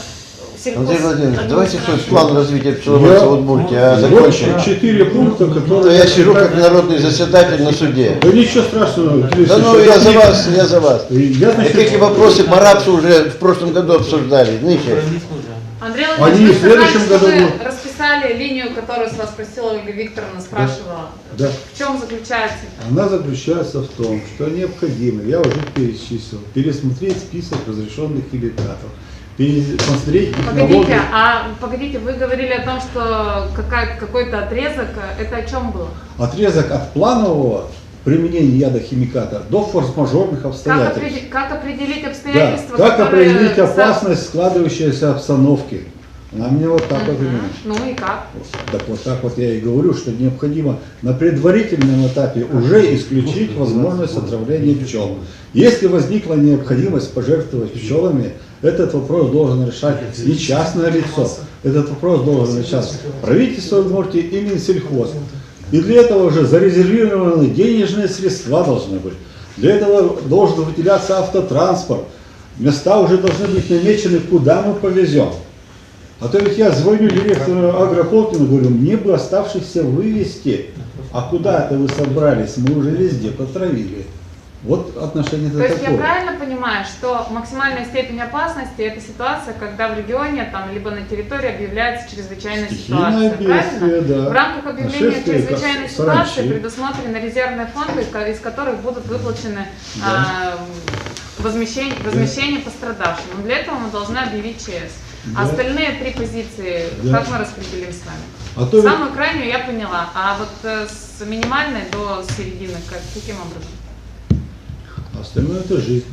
Андрей Владимирович, давайте администрация. все, план развития пчеловодства в Удмуртии закончим. 4 пункта, То которые... я сижу как народный заседатель на суде. Да ничего страшного. Да ну, я за вас, я за вас. Я, значит, Какие вопросы по рапсу уже в прошлом году обсуждали, нынче. Андрей Они Владимирович, в вы сказали, следующем что году вы будут. расписали линию, которую с вас спросила Ольга Викторовна, спрашивала. Да. В чем заключается? Она заключается в том, что необходимо, я уже перечислил, пересмотреть список разрешенных химикатов, пересмотреть технологии. Погодите, вы говорили о том, что какой-то отрезок, это о чем было? Отрезок от планового применения ядохимиката до форс-мажорных обстоятельств. Как определить Да, обстоятельства, как которые определить опасность складывающейся обстановки? Она мне вот так вот говорит. Ну и как? Так вот так вот я и говорю, что необходимо на предварительном этапе уже исключить возможность отравления пчел. Если возникла необходимость пожертвовать пчелами, этот вопрос должен решать не частное лицо, этот вопрос должен решать правительство Удмуртии и Минсельхоз. И для этого уже зарезервированы денежные средства должны быть. Для этого должен выделяться автотранспорт. Места уже должны быть намечены, куда мы повезем. А то ведь я звоню директору агрохолдинга, говорю, мне бы оставшихся вывести. А куда это вы собрались? Мы уже везде потравили. Вот отношение То есть я такое. правильно понимаю, что максимальная степень опасности — это ситуация, когда в регионе там, либо на территории объявляется чрезвычайная Стихийное ситуация, бедствие, правильно? да. В рамках объявления Нашествие, чрезвычайной саранчи. ситуации предусмотрены резервные фонды, из которых будут выплачены возмещение пострадавшим. Но для этого мы должны объявить ЧС. Да. А остальные 3 позиции, Да. как мы распределим с вами? А то ведь- Самую крайнюю я поняла, а вот с минимальной до середины каким образом? Остальное это жизнь.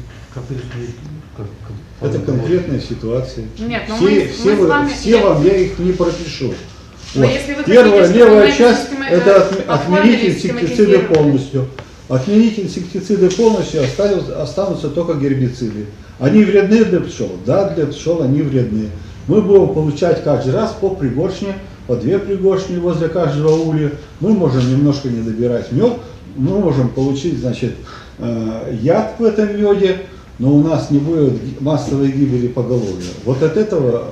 Это конкретная ситуация. Нет, но все мы с вами- все вам я их не пропишу. Но Вот. если вы Первая, хотите, чтобы левая мы часть это отменить оформили, инсектициды систематизировали. полностью. Отменить инсектициды полностью, останутся только гербициды. Они вредны для пчел? Да, для пчел они вредны. Мы будем получать каждый раз по пригоршне, по 2 пригоршни возле каждого улья. Мы можем немножко не добирать мед, мы можем получить, значит, яд в этом меде, но у нас не будет массовой гибели поголовья. Вот от этого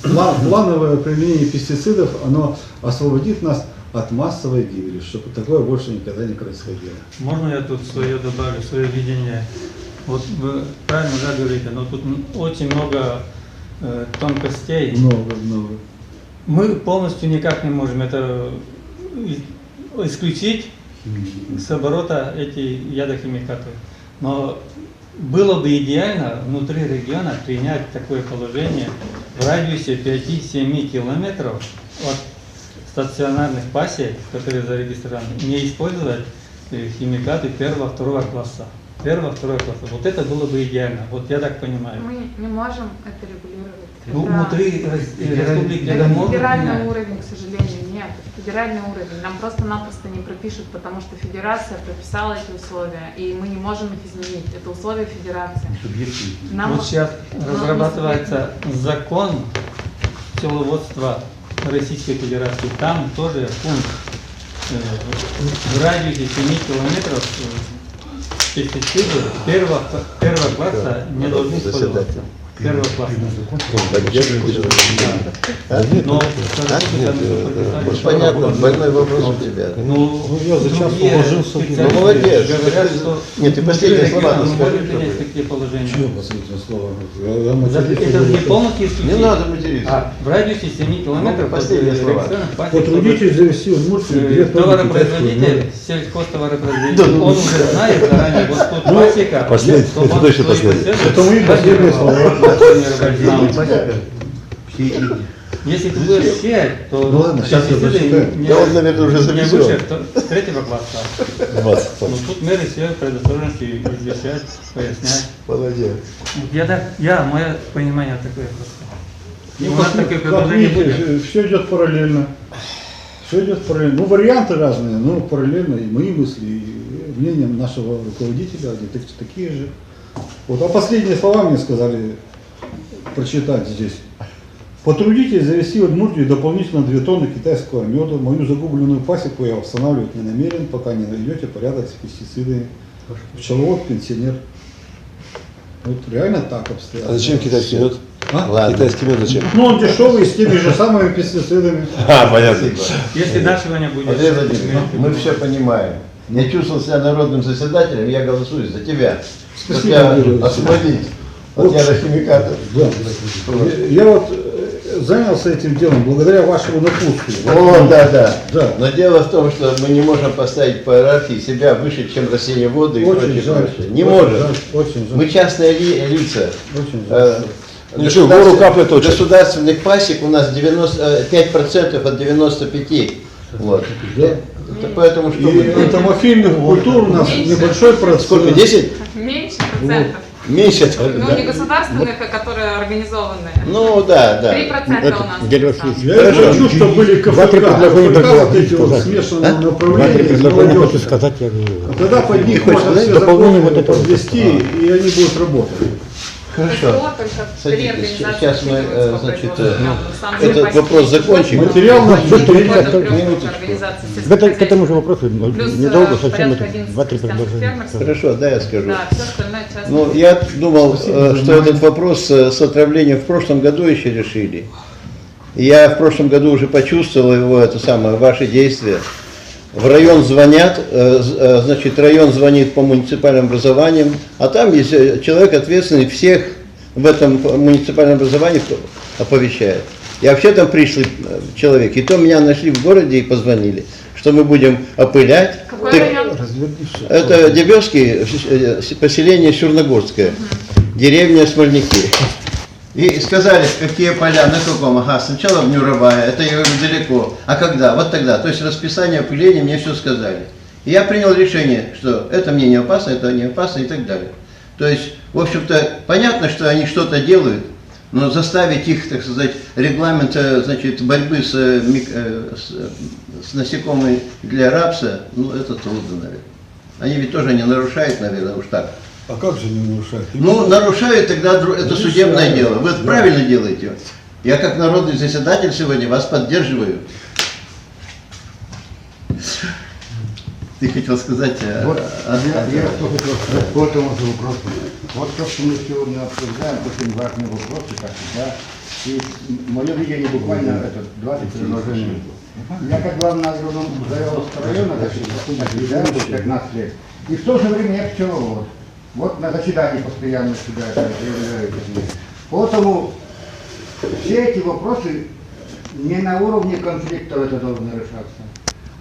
плановое применение пестицидов, оно освободит нас от массовой гибели, чтобы такое больше никогда не происходило. Можно я тут свое добавлю, свое видение? Вот вы правильно говорите, но тут очень много тонкостей. Много. Мы полностью никак не можем это исключить с оборота эти ядохимикаты. Но было бы идеально внутри региона принять такое положение в радиусе 5-7 километров от стационарных пасек, которые зарегистрированы, не использовать химикаты 1-2 класса. 1-2 класса. Вот это было бы идеально. Вот я так понимаю. Мы не можем это регулировать. Ну, Это- внутри республики Это это можно федеральный принять? уровень, к сожалению, нет. Это федеральный уровень. Нам просто-напросто не пропишут, потому что федерация прописала эти условия, и мы не можем их изменить. Это условия федерации. Нам Вот сейчас но- разрабатывается закон пчеловодства Российской Федерации. Там тоже пункт в радиусе 7 километров пестициды первого класса не должны использоваться. Первого класса. Да. Но Понятно, больной вопрос у тебя. Ну, я за час другие положился. специалисты Ну, молодец. говорят, что Нет, ты последние внутри слова региона мы скажи, можем принять такие положения. Чего последнее слово? Это не полностью Не исключить. надо материться. А в радиусе 7 километров последние слова. Потрудитесь завести в Удмуртии товароппроизводитель, сельхозтоваропроизводитель, он уже знает заранее, вот тут пасека, последний, что это вам точно стоит последний. посадить, Это мои последние слова. Если ты будешь сеять, то Ну ладно, сейчас я пестициды прочитаю. не, Да он, наверное, уже не завезен. выше 3-го класса. 20. Но тут меры все предосторожности извещать, пояснять. Молодец. Мое понимание такое просто. И у нас такое предложение будет. Все идет параллельно. Все идет параллельно. Ну, варианты разные, но параллельно и мои мысли, и мнением нашего руководителя, они такие же. Вот, а последние слова мне сказали прочитать здесь. Потрудитесь завести в Удмуртию дополнительно 2 тонны китайского меда. Мою загубленную пасеку я восстанавливать не намерен, пока не найдете порядок с пестицидами. Пчеловод, пенсионер. Вот реально так обстоят. А зачем китайский мед? А? Китайский мед зачем? Ну он дешевый, с теми же самыми пестицидами. Понятно. Если дальше не будет... Андрей Владимирович, мы все понимаем. Я чувствовал себя народным заседателем, я голосую за тебя. За Спасибо, тебя Андрей Владимирович. освободить от ядохимикатов. Да. Я вот занялся этим делом благодаря вашему напутствию. О, да. Да. Но дело в том, что мы не можем поставить по иерархии себя выше, чем растениеводы и Очень прочее, жаль. прочее. Не Очень можем. жаль, очень жаль. Мы частные лица. Очень жаль. Ничего, гору капля точно. Государственных пасек у нас 5% от 95. Вот. Да. Это поэтому что мы И делаем? томофильных культур у нас небольшой процент. Сколько? 10? Меньше процентов. Меньше? Ну, не государственных, а которые организованные. Ну да. 3% у нас. Гель там. Васильевич, Я хочу, чтобы были КФК, Два-три предложения КФК было вот эти вот сказать. смешанные Два-три направления. из предложения молодежи. хочу сказать, я говорю. Тогда под них Хочешь можно сказать? все Дополнение законы вот этого. подвести, и они будут работать. Хорошо. ПСО только при Садитесь. организации Сейчас мы, сельского значит, производства. На самом деле, этот пасеки вопрос закончим. Материал на Входят в минуточку. организации К этому же вопросу Плюс недолго, совсем порядка это 11 2-3 крестьянских предложения. фермерств. Хорошо, да, я скажу. Да, все остальное часто. Ну, я думал, что этот вопрос с отравлением в прошлом году еще решили. И я в прошлом году уже почувствовал его, это самое, ваши действия. В район звонят, значит, район звонит по муниципальным образованиям, а там есть человек ответственный, всех в этом муниципальном образовании оповещает. И вообще там пришли человек, и то меня нашли в городе и позвонили, что мы будем опылять. Какой Ты- район? Это Дебевский, поселение Сюрногорское, деревня Смольники. И сказали, какие поля, на каком, ага, сначала в Нюровая, это я говорю далеко, а когда, вот тогда, то есть расписание опыления мне все сказали. И я принял решение, что это мне не опасно, это не опасно и так далее. То есть, в общем-то, понятно, что они что-то делают, но заставить их, так сказать, регламент, значит, борьбы с насекомыми для рапса, ну, это трудно, наверное. Они ведь тоже не нарушают, наверное, уж так. А как же не нарушать? Ну, нарушают, тогда это судебное дело. Вы это правильно делаете. Я как народный заседатель сегодня вас поддерживаю. Ты хотел сказать, Вот, Андрей? я что хотел сказать по этому же вопросу. Вот то, что мы сегодня обсуждаем, очень важные вопросы, как всегда. И мое видение буквально это 20 предложений. Я как главный агроном Завеловского района, да, 15 лет. И в то же время я пчеловод. Вот на заседании постоянно сюда проявляют. Поэтому все эти вопросы не на уровне конфликтов это должно решаться.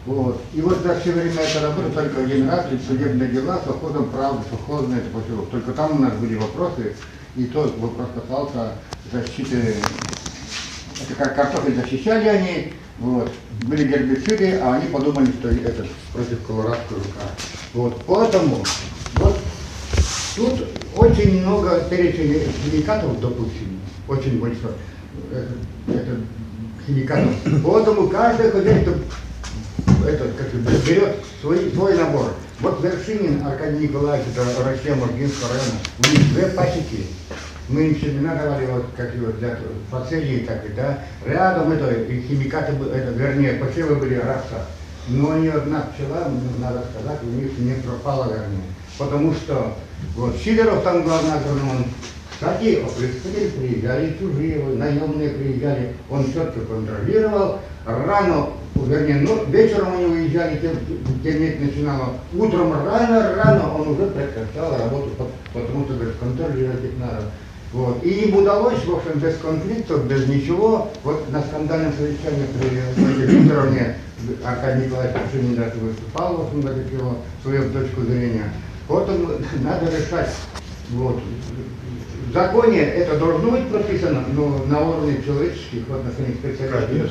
Вот. И вот за все время это работа только один раз, и судебные дела, совхозом правда, совхозное это поселок. Только там у нас были вопросы, и тот вопрос касался защиты, это как картофель защищали они, вот. Были гербициды, а они подумали, что это против колорадского жука. Вот. Поэтому вот тут очень много перечень химикатов, допустим, очень большой, это химикатов. Поэтому каждое хозяйство берет свой набор. Вот Вершинин Аркадий Николаевич, это Россия Можгинского района, у них 2 пасеки. Мы им семена давали, вот, как его для фацелии, так и да. Рядом это, и химикаты, это, вернее, посевы были рапса. Но ни одна пчела, надо сказать, у них не пропала, вернее. Потому что, вот, Сидоров там главный агроном, он, кстати, опрыскатели приезжали чужие, наемные приезжали, он четко контролировал. Рано, вернее, ну, вечером они уезжали, темнеть начинало. Утром рано он уже прекращал работу, потому что говорит, контролировать их надо. Вот. И им удалось, в общем, без конфликтов, без ничего. Вот на скандальном совещании при Викторовне Аркадий Николаевич Вершинин даже выступал, в общем, говорит, его свою точку зрения. Поэтому надо решать. Вот. В законе это должно быть прописано, но на уровне человеческих отношений специалистов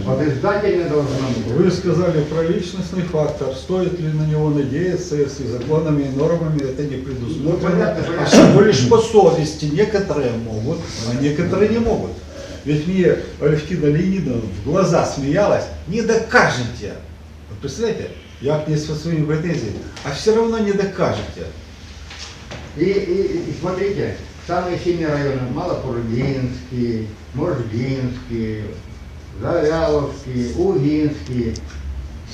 обязательно должно быть. Вы сказали про личностный фактор. Стоит ли на него надеяться, если законами и нормами это не предусмотрено? Ну, понятно. А всего лишь по совести. Некоторые могут, а некоторые не могут. Ведь мне Алевтина Леонидовна в глаза смеялась. Не докажете. Вы представляете? Я к ней со своими претензиями. А все равно не докажете. И смотрите, самые сильные районы Малопургинский, Можгинский, Завяловский, Угинский,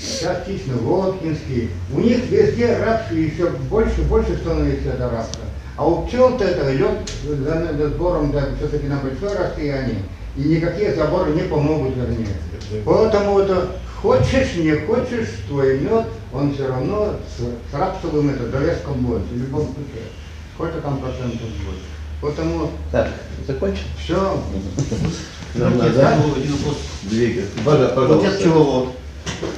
частично Воткинский. У них везде рабство еще больше становится это рабство. А у пчел-то это идет за сбором все-таки на большое расстояние. И никакие заборы не помогут, вернее. Поэтому это хочешь, не хочешь, твой мед, он все равно с рапсовым довеском больше, в любом случае. Сколько там процентов больше. Потому Так, закончим? все. Нам Один надо вопрос. двигаться. Вот я Пожалуйста. пчеловод.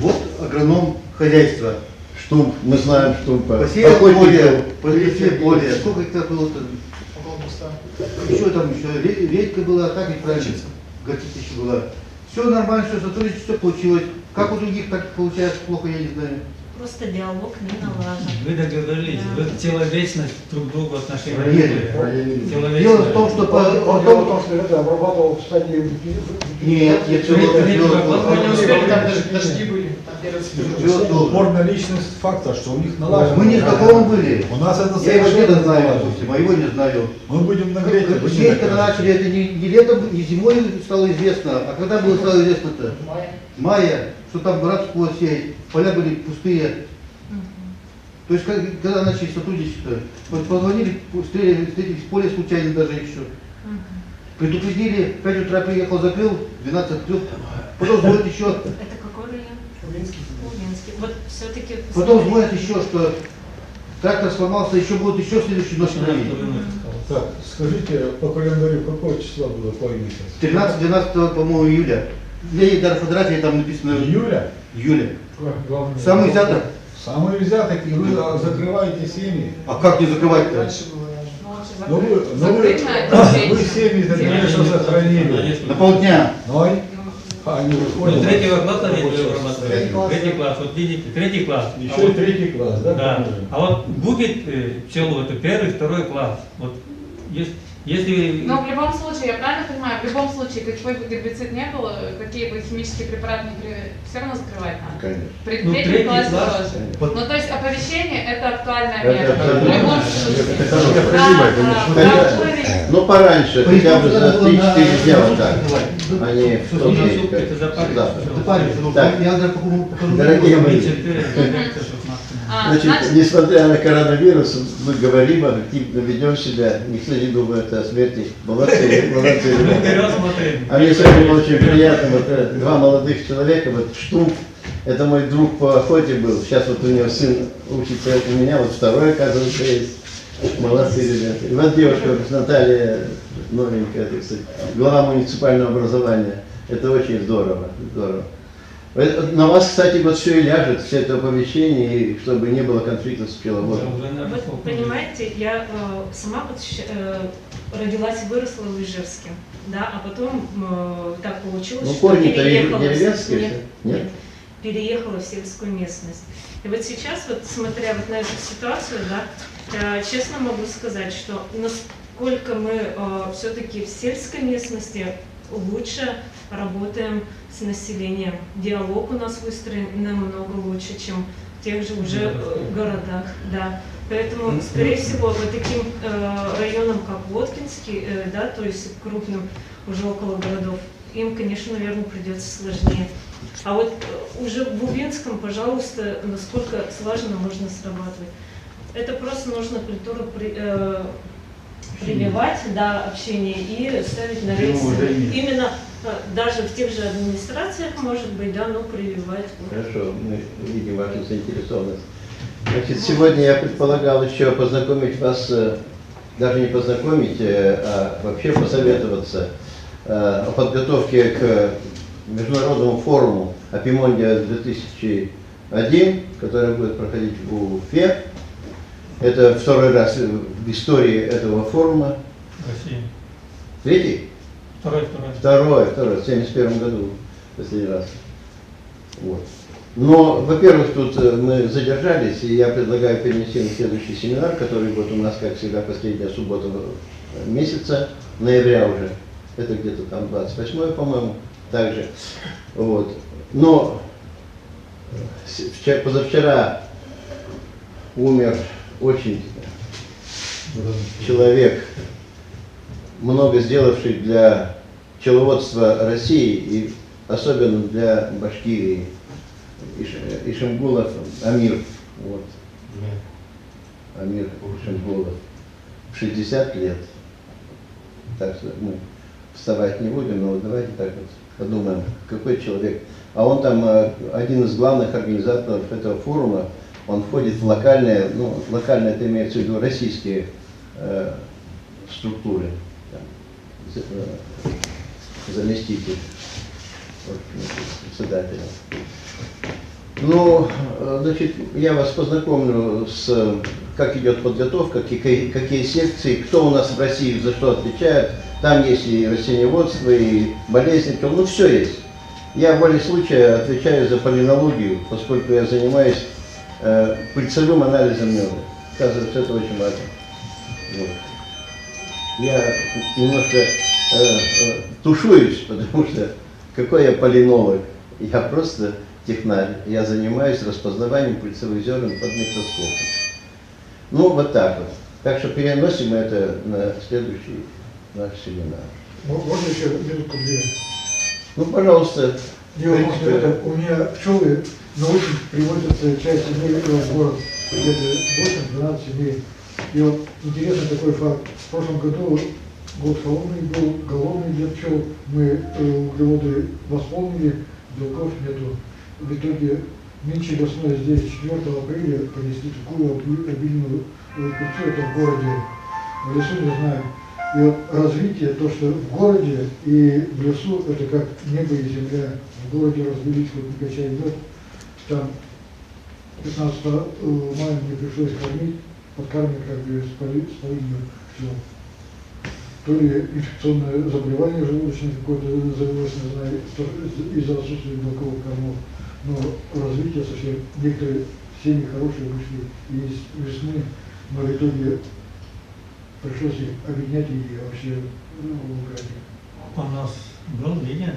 Вот агроном хозяйства. Штумп, мы знаем Штумпа. Посеял Охотник поле, был. посеял поле. Сколько это было-то? Еще там редька была, так и правильно. Горчица еще была. Все нормально, все сотрудничество, все получилось. Как у других так получается, плохо, я не знаю. Просто диалог не налажен. Вы договорились, Да. вы человечность друг к другу отношения. Проверили. Человечность. Дело в том, что Он дело в том, что это обрабатывал в стадии... Нет, я Дожди были. Бесспорная личность факта, что у них налажено. Мы не знакомы были. У нас это Я его деда совершенно знаю, налажено. допустим, а его не знаю. Мы будем нагреть. Сеять, когда начали, это не летом, не зимой стало известно. А когда было стало известно-то? Мая, что там братство было сеять, поля были пустые. То есть, когда начали сотрудничать-то, позвонили, встретились в поле случайно даже еще. Предупредили, в 5 утра приехал, закрыл, 12 открыл. Потом звонят еще, Это какой район? Увинский. Вот все-таки... потом звонят еще, что трактор сломался, еще будут еще следующую ночь ловить. Так, скажите, по календарю какого числа было по месяц? 13-12, по-моему, июля. У меня есть даже фотография, там написано Июля? июля. Самый взяток. Самый взяток, и вы закрываете семьи. А как не закрывать-то? Ну вы Закрыть семьи конечно сохранили. На полдня. Но они Ну, выходят. третьего класса не вырабатывали. Третий класс, вот видите, третий класс. Еще А вот- третий класс, да? Да. по-моему? А вот губит пчелу это первый, второй класс. Вот если Но в любом случае, я правильно понимаю, в любом случае, какой бы гербицид не был, какие бы химические препараты не при... все равно закрывать надо. Конечно. При Ну, третьем третий классе класс. тоже. Ну, то есть оповещение это актуальная Это мера. абсолютно. В любом случае. Это необходимое, Да, конечно. да, Ну, пораньше, хотя бы за 3-4 дня вот так. Они в Ну, том на день, суп как это запарить, всегда. всё. Так. Я даже покажу. Дорогие мои, 4, значит, значит, несмотря на коронавирус, мы говорим, активно ведем себя, никто не думает о смерти. Молодцы, молодцы. Мы ребята. вперед смотрим. А мне сегодня было очень приятно, вот два молодых человека, вот Штумп, это мой друг по охоте был, сейчас вот у него сын учится у меня, вот второй, оказывается, есть. Молодцы ребята. И вот девушка, Наталья, новенькая, так сказать, глава муниципального образования. Это очень здорово, здорово. На вас, кстати, вот все и ляжет, все это оповещение, и чтобы не было конфликта с пчеловодом. Вот понимаете, я сама родилась и выросла в Ижевске, да, а потом так получилось, Ну, что корни-то переехала деревенские, нет, нет? нет, переехала в сельскую местность. И вот сейчас, вот смотря вот на эту ситуацию, да, честно могу сказать, что насколько мы все-таки в сельской местности лучше работаем с населением. Диалог у нас выстроен намного лучше, чем в тех же уже городах. Да. Поэтому, скорее всего, вот таким районам, как Воткинский, да, то есть крупным, уже около городов, им, конечно, наверное, придется сложнее. А вот уже в Увинском, пожалуйста, насколько слаженно можно срабатывать. Это просто нужно культуру прививать, да, общение и ставить на рельсы. Именно даже в тех же администрациях, может быть, да, но прививать. Хорошо, мы видим вашу заинтересованность. Значит, сегодня я предполагал еще познакомить вас, даже не познакомить, а вообще посоветоваться о подготовке к международному форуму Апимондия 2001, который будет проходить в Уфе. Это второй раз в истории этого форума. Россия. Третий? Второй. Второй, в 1971 году, последний раз. Вот. Но, во-первых, тут мы задержались, и я предлагаю перенести на следующий семинар, который будет у нас, как всегда, последняя суббота месяца, ноября уже. Это где-то там 28-е, по-моему, также. Вот. Но позавчера умер очень человек, много сделавший для пчеловодства России и особенно для Башкирии, Ишимгулов Амир. Вот. Амир Ишимгулов. 60 лет. Так что мы вставать не будем, но вот давайте так вот подумаем, какой человек. А он там один из главных организаторов этого форума, он входит в локальные, ну, локальные это имеется в виду российские структуры. Там, заместитель председателя. Ну, значит, я вас познакомлю с, как идет подготовка, какие секции, кто у нас в России за что отвечает. Там есть и растениеводство, и болезни, ну все есть. Я в воле случая отвечаю за полинологию, поскольку я занимаюсь пыльцевым анализом меда. Оказывается, это очень важно. Вот. Я немножко тушуюсь, потому что какой я полинолог? Я просто технарь. Я занимаюсь распознаванием пыльцевых зерен под микроскопом. Ну, вот так вот. Так что переносим это на следующий наш семинар. Можно еще минутку-две? Ну, пожалуйста. Дело в том, что это, у меня пчелы на очень приводятся часть семей в город, где-то 8-12 семей. И вот интересный такой факт. В прошлом году год холодный был, голодный для пчел. Мы углеводы восполнили, белков нету. В итоге нынче весной здесь 4 апреля понесли такую обильную пыльцу, это в городе, в лесу не знаю. И вот развитие, то, что в городе и в лесу, это как небо и земля. В городе развелись, вот Негачай идет, там 15 мая мне пришлось подкармливать как бы с полынью пчел. То ли инфекционное заболевание желудочное какое-то завелось, не знаю, из-за отсутствия белковых кормов. Но развитие совсем, некоторые семьи хорошие вышли из весны, но в итоге пришлось их объединять и вообще убрать. У нас был виден?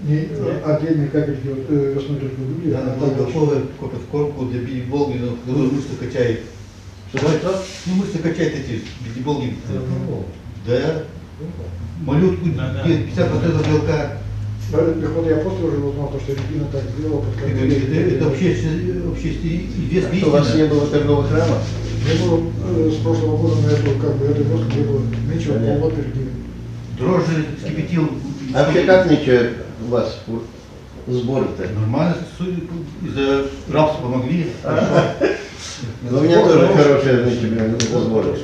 Не, отдельные капельки вот, весной только были. Да, надо готовы копят в корку для бидиболги, но который мышцы качает. Что это? Ну, мышцы качает эти бидиболги. Да. Малютку, Да. 50% белка. Так вот я после уже узнал, что Регина так сделала. Это вообще известно. Что, у вас не было торговых храмов? Не было с прошлого года на эту, как бы, эту весну не было меньше полгода Регины. Дрожжи вскипятил. А вообще как ничего у вас сборы-то? Нормально, из-за рабства помогли. Но у меня тоже хорошие сборы.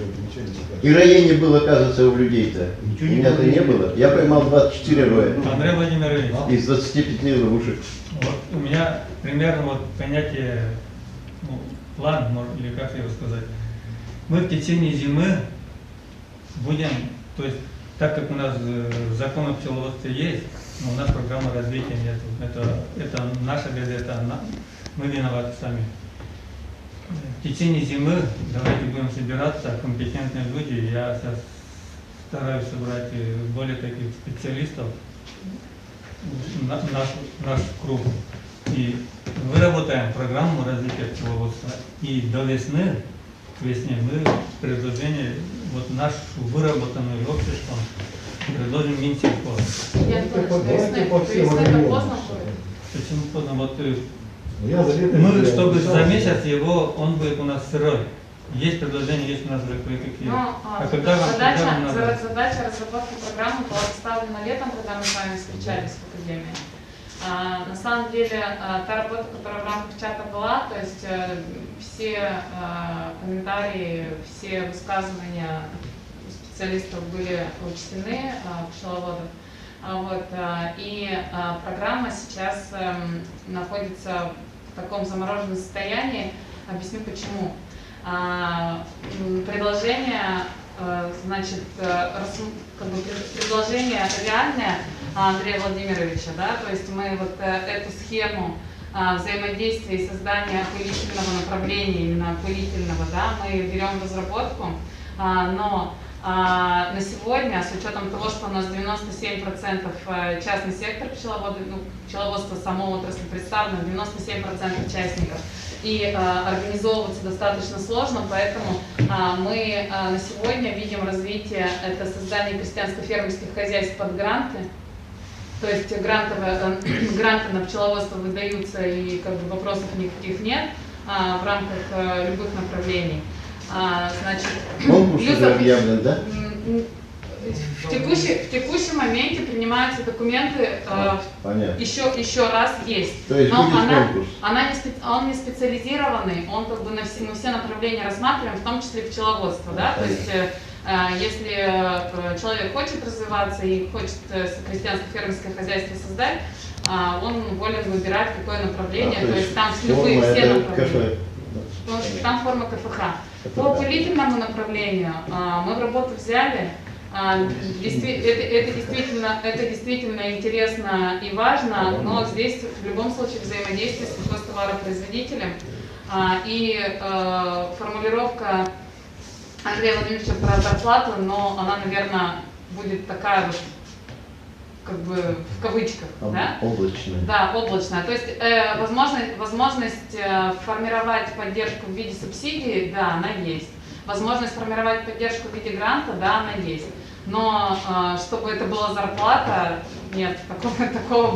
И роя не было, оказывается, у людей-то. У меня-то не было. Я поймал 24 роя. Андрей Владимирович, Из 25 ловушек. вот у меня примерно вот понятие, ну, план, может, или как его сказать. Мы в течение зимы будем, то есть, так как у нас закон о пчеловодстве есть, но у нас программы развития нет. Это наша беда, мы виноваты сами. В течение зимы давайте будем собираться, компетентные люди. Я сейчас стараюсь собрать более таких специалистов в наш круг. И выработаем программу развития пчеловодства. И до весны, к весне, мы предложение, вот нашу выработанную обществом, предложим Минсельхоз. Я думаю, что весны это поздно будет. Почему поздно? Вот Мы, чтобы за месяц его, он будет у нас сырой. Есть предложения, есть у нас уже кое-какие. А когда вам надо? Задача разработки программы была поставлена летом, когда мы с вами встречались в Академии. На самом деле, та работа, которая в рамках чата была, то есть все комментарии, все высказывания специалистов были учтены, пчеловодов. Вот, и программа сейчас находится в таком замороженном состоянии. Объясню почему. Предложение, значит, как бы предложение реальное Андрея Владимировича, да, то есть мы вот эту схему взаимодействия и создания опылительного направления, именно опылительного, да, мы берем в разработку, но на сегодня, с учетом того, что у нас 97% частный сектор пчеловодства, само отрасль представлено, 97% участников, и организовываться достаточно сложно, поэтому мы на сегодня видим развитие, это создание крестьянско-фермерских хозяйств под гранты. То есть гранты на пчеловодство выдаются, и как бы вопросов никаких нет в рамках любых направлений. Значит, Конкурс уже объявлен, да? В текущем моменте принимаются документы, еще раз есть. То есть но будет конкурс? Он не специализированный, он как бы на все направления рассматриваем, в том числе пчеловодство. Да? То есть если человек хочет развиваться и хочет крестьянско-фермерское хозяйство создать, он волен выбирать какое направление, то есть там любые все направления. Там форма КФХ. По опылительному направлению мы в работу взяли. Это действительно интересно и важно, но здесь в любом случае взаимодействие с сельхозтоваропроизводителем и формулировка Андрея Владимировича про зарплату, но она, наверное, будет такая вот, как бы в кавычках, да? Облачная. Да, облачная. То есть возможность формировать поддержку в виде субсидии, да, она есть. Возможность формировать поддержку в виде гранта, да, она есть. Но чтобы это была зарплата, нет, такого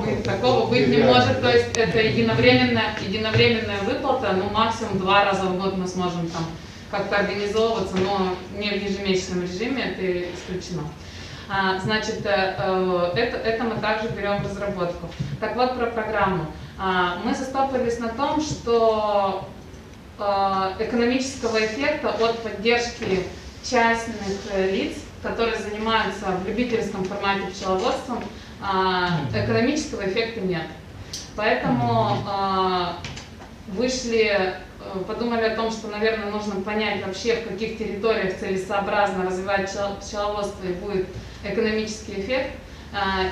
быть не может. То есть это единовременная выплата, ну максимум 2 раза в год мы сможем там как-то организовываться, но не в ежемесячном режиме, это исключено. Значит, это мы также берем в разработку. Так вот, про программу. Мы застопорились на том, что экономического эффекта от поддержки частных лиц, которые занимаются в любительском формате пчеловодством, экономического эффекта нет. Поэтому подумали о том, что, наверное, нужно понять вообще, в каких территориях целесообразно развивать пчеловодство и будет экономический эффект,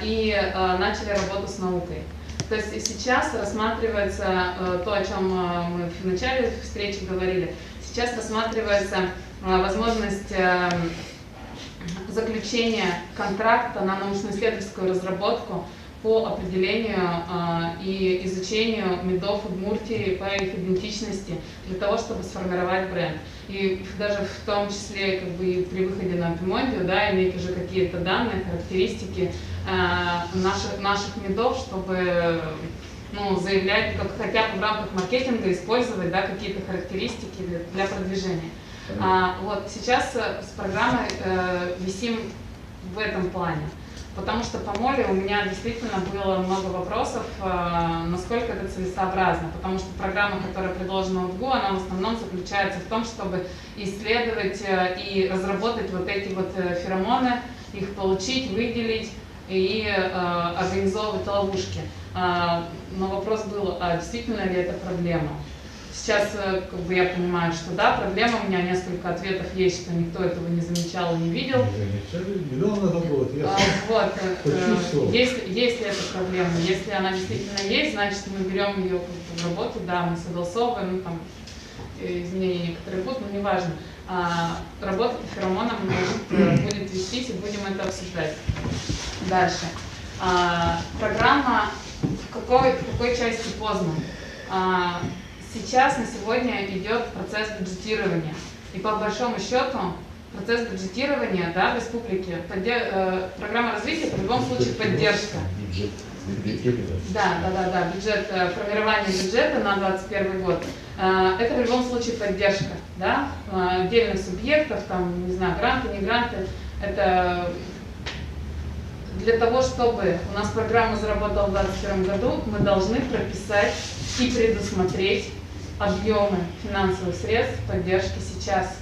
и начали работу с наукой. То есть сейчас рассматривается то, о чем мы в начале встречи говорили, сейчас рассматривается возможность заключения контракта на научно-исследовательскую разработку по определению и изучению медов Удмуртии по их идентичности, для того, чтобы сформировать бренд. И даже в том числе как бы и при выходе на Апимондию, да, иметь уже какие-то данные, характеристики наших медов, чтобы заявлять, хотя бы в рамках маркетинга использовать, да, какие-то характеристики для продвижения. Вот сейчас с программой висим в этом плане. Потому что по моле у меня действительно было много вопросов, насколько это целесообразно. Потому что программа, которая предложена УДГУ, она в основном заключается в том, чтобы исследовать и разработать вот эти вот феромоны, их получить, выделить и организовывать ловушки. Но вопрос был, а действительно ли это проблема? Сейчас как бы я понимаю, что да, проблема, у меня несколько ответов есть, что никто этого не замечал и не видел. Если это проблема, если она действительно есть, значит мы берем ее в работу, да, мы согласовываем, там, изменения некоторые будут, но неважно. Работа по феромонам будет вестись и будем это обсуждать. Дальше. Программа в какой части поздно? Сейчас на сегодня идет процесс бюджетирования. И по большому счету процесс бюджетирования, да, в республике, программа развития в любом случае поддержка. Да, бюджет, формирование бюджета на 2021 год. Это в любом случае поддержка, да, отдельных субъектов, там, не знаю, гранты, не гранты. Это для того, чтобы у нас программа заработала в 2021 году, мы должны прописать и предусмотреть объемы финансовых средств поддержки сейчас.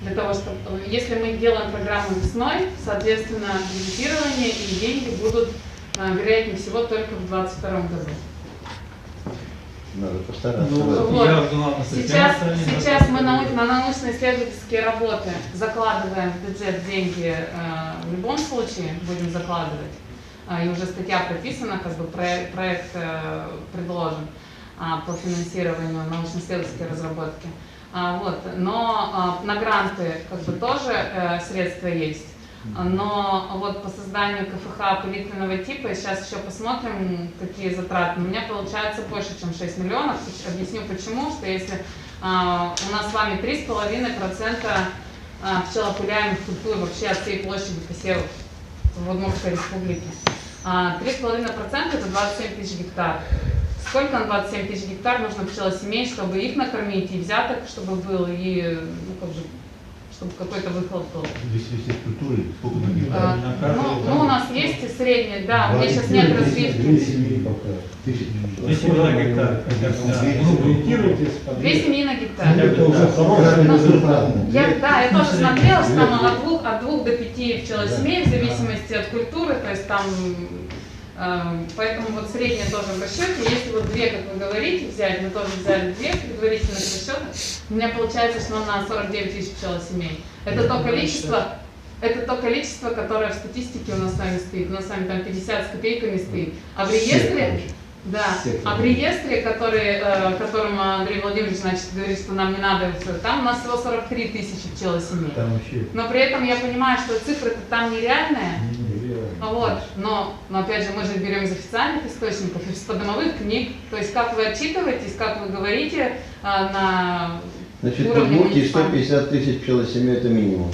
Для того, чтобы, если мы делаем программу весной, соответственно, бюджетирование и деньги будут, вероятнее всего, только в 2022 году. Надо постараться. Сейчас мы на научно-исследовательские работы закладываем в бюджет деньги, в любом случае будем закладывать. И уже статья прописана, как бы проект предложен по финансированию научно-исследовательской разработки. Но на гранты как бы тоже средства есть. Но вот по созданию КФХ пылительного типа, и сейчас еще посмотрим, какие затраты, у меня получается больше, чем 6 миллионов. Объясню почему, что если у нас с вами 3,5% пчелопыляемых культур вообще от всей площади посевов в Удмуртской республике, 3,5% это 27 тысяч гектар. Сколько на 27 тысяч гектар нужно пчелосемей, чтобы их накормить, и взяток, чтобы был, и чтобы какой-то выхлоп был? Ну, у нас есть средний, да, у меня сейчас нет развивки. 200 на гектар. 2 семьи на гектар. Это уже хороший результат. Я тоже смотрела, что там от 2 до 5 пчелосемей, в зависимости от культуры, то есть там, поэтому вот среднее тоже в расчете. Если вот 2, как вы говорите, взять, мы тоже взяли 2 предварительных расчета, у меня получается, что на 49 тысяч пчелосемей. Это то количество, которое в статистике у нас с вами стоит. У нас с вами там 50 с копейками стоит. А в реестре, которым Андрей Владимирович, значит, говорит, что нам не надо, там у нас всего 43 тысячи пчелосемей. Но при этом я понимаю, что цифры-то там нереальные. Вот. Но опять же, мы же берем из официальных источников, из подомовых книг. То есть как вы отчитываетесь, как вы говорите на Значит, в уровне Удмуртии 150 тысяч пчелосемей это минимум.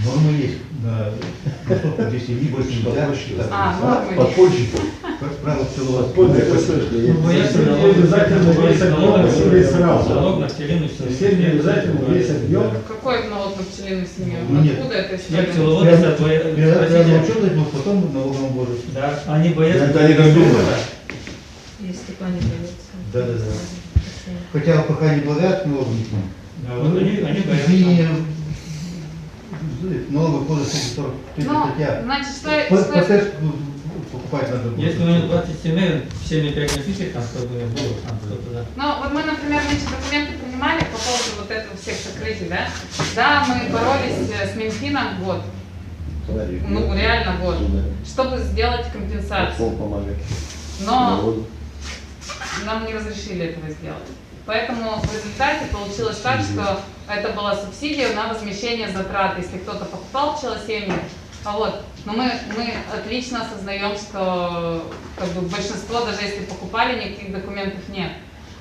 Нормы есть, да. Здесь семьи больше нельзя. Нормы. Подпольщики. Как правило, пчеловод. Обязательно весь объем посеять сразу. Налог на пчелиную Всем не обязательно весь объем. Какой налог на пчелиную семью? Ну, нет. Откуда это Я история? пчеловоды Первоначально учет, но потом налоговым боже. да, они боятся. Это они как думают. Если Степан не боится. Да. Хотя пока не благодарят налоговым никому. Да, вот они боятся. Изменение налогового кодекса 43 Ну, статья. значит, По что тесту покупать надо будет. Если у него 20 семей, всеми 5 напишет, там кто-то было, там кто-то, да. Ну, вот мы, например, нынче документы принимали по поводу вот этого всех сокрытий, да? Да, мы боролись с Минфином год, ну, реально год, чтобы сделать компенсацию. Но нам не разрешили этого сделать. Поэтому в результате получилось так, что это была субсидия на возмещение затрат, если кто-то покупал пчелосемьи. Но мы отлично осознаем, что как бы, большинство, даже если покупали, никаких документов нет.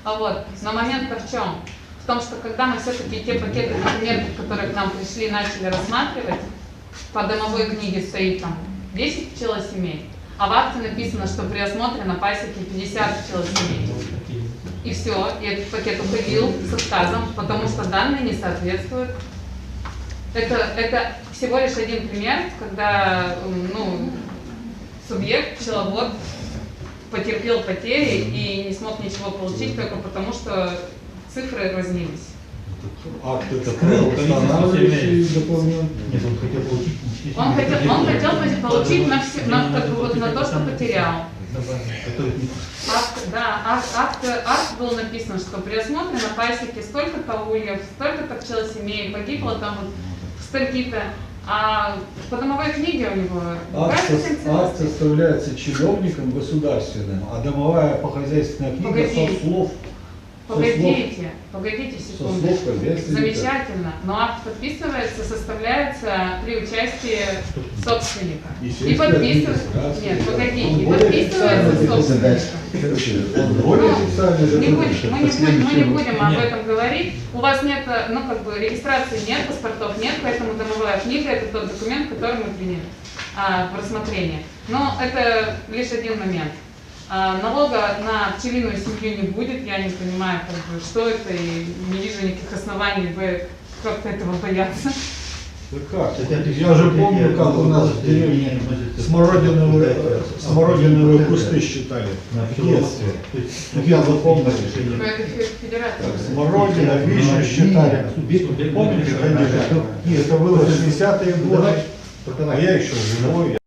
Но момент-то в чем? В том, что когда мы все-таки те пакеты документов, которые к нам пришли, начали рассматривать, по домовой книге стоит там 10 пчелосемей, а в акте написано, что при осмотре на пасеке 50 пчелосемей. И все, и этот пакет уходил с отказом, потому что данные не соответствуют. Это всего лишь один пример, когда субъект, пчеловод, потерпел потери и не смог ничего получить только потому, что цифры разнились. Акт это устанавливающий документ. Нет, он хотел получить. Он хотел получить на то, что потерял. Акт был написан, что при осмотре на пасеке столько-то ульев, столько-то пчелосемей, погибло там вот столько-то. А по домовой книге у него Акт составляется чиновником государственным, а домовая похозяйственная книга со слов. Погодите секунду. Замечательно. Но акт подписывается, составляется при участии собственника. И подписывается. Нет, погодите. И подписывается собственником. Мы не будем об этом говорить. У вас нет, регистрации нет, паспортов нет, поэтому домовая книга это тот документ, который мы приняли в рассмотрение. Но это лишь один момент. Налога на пчелиную семью не будет, я не понимаю, что это, и не вижу никаких оснований как-то этого бояться. Да как? Я уже помню, как у нас в деревне смородиновые кусты считали в детстве. Я запомнил. Это федерация. Смородина, вишню считали. Помните, конечно? Это было в 60-е годы. А я еще живой.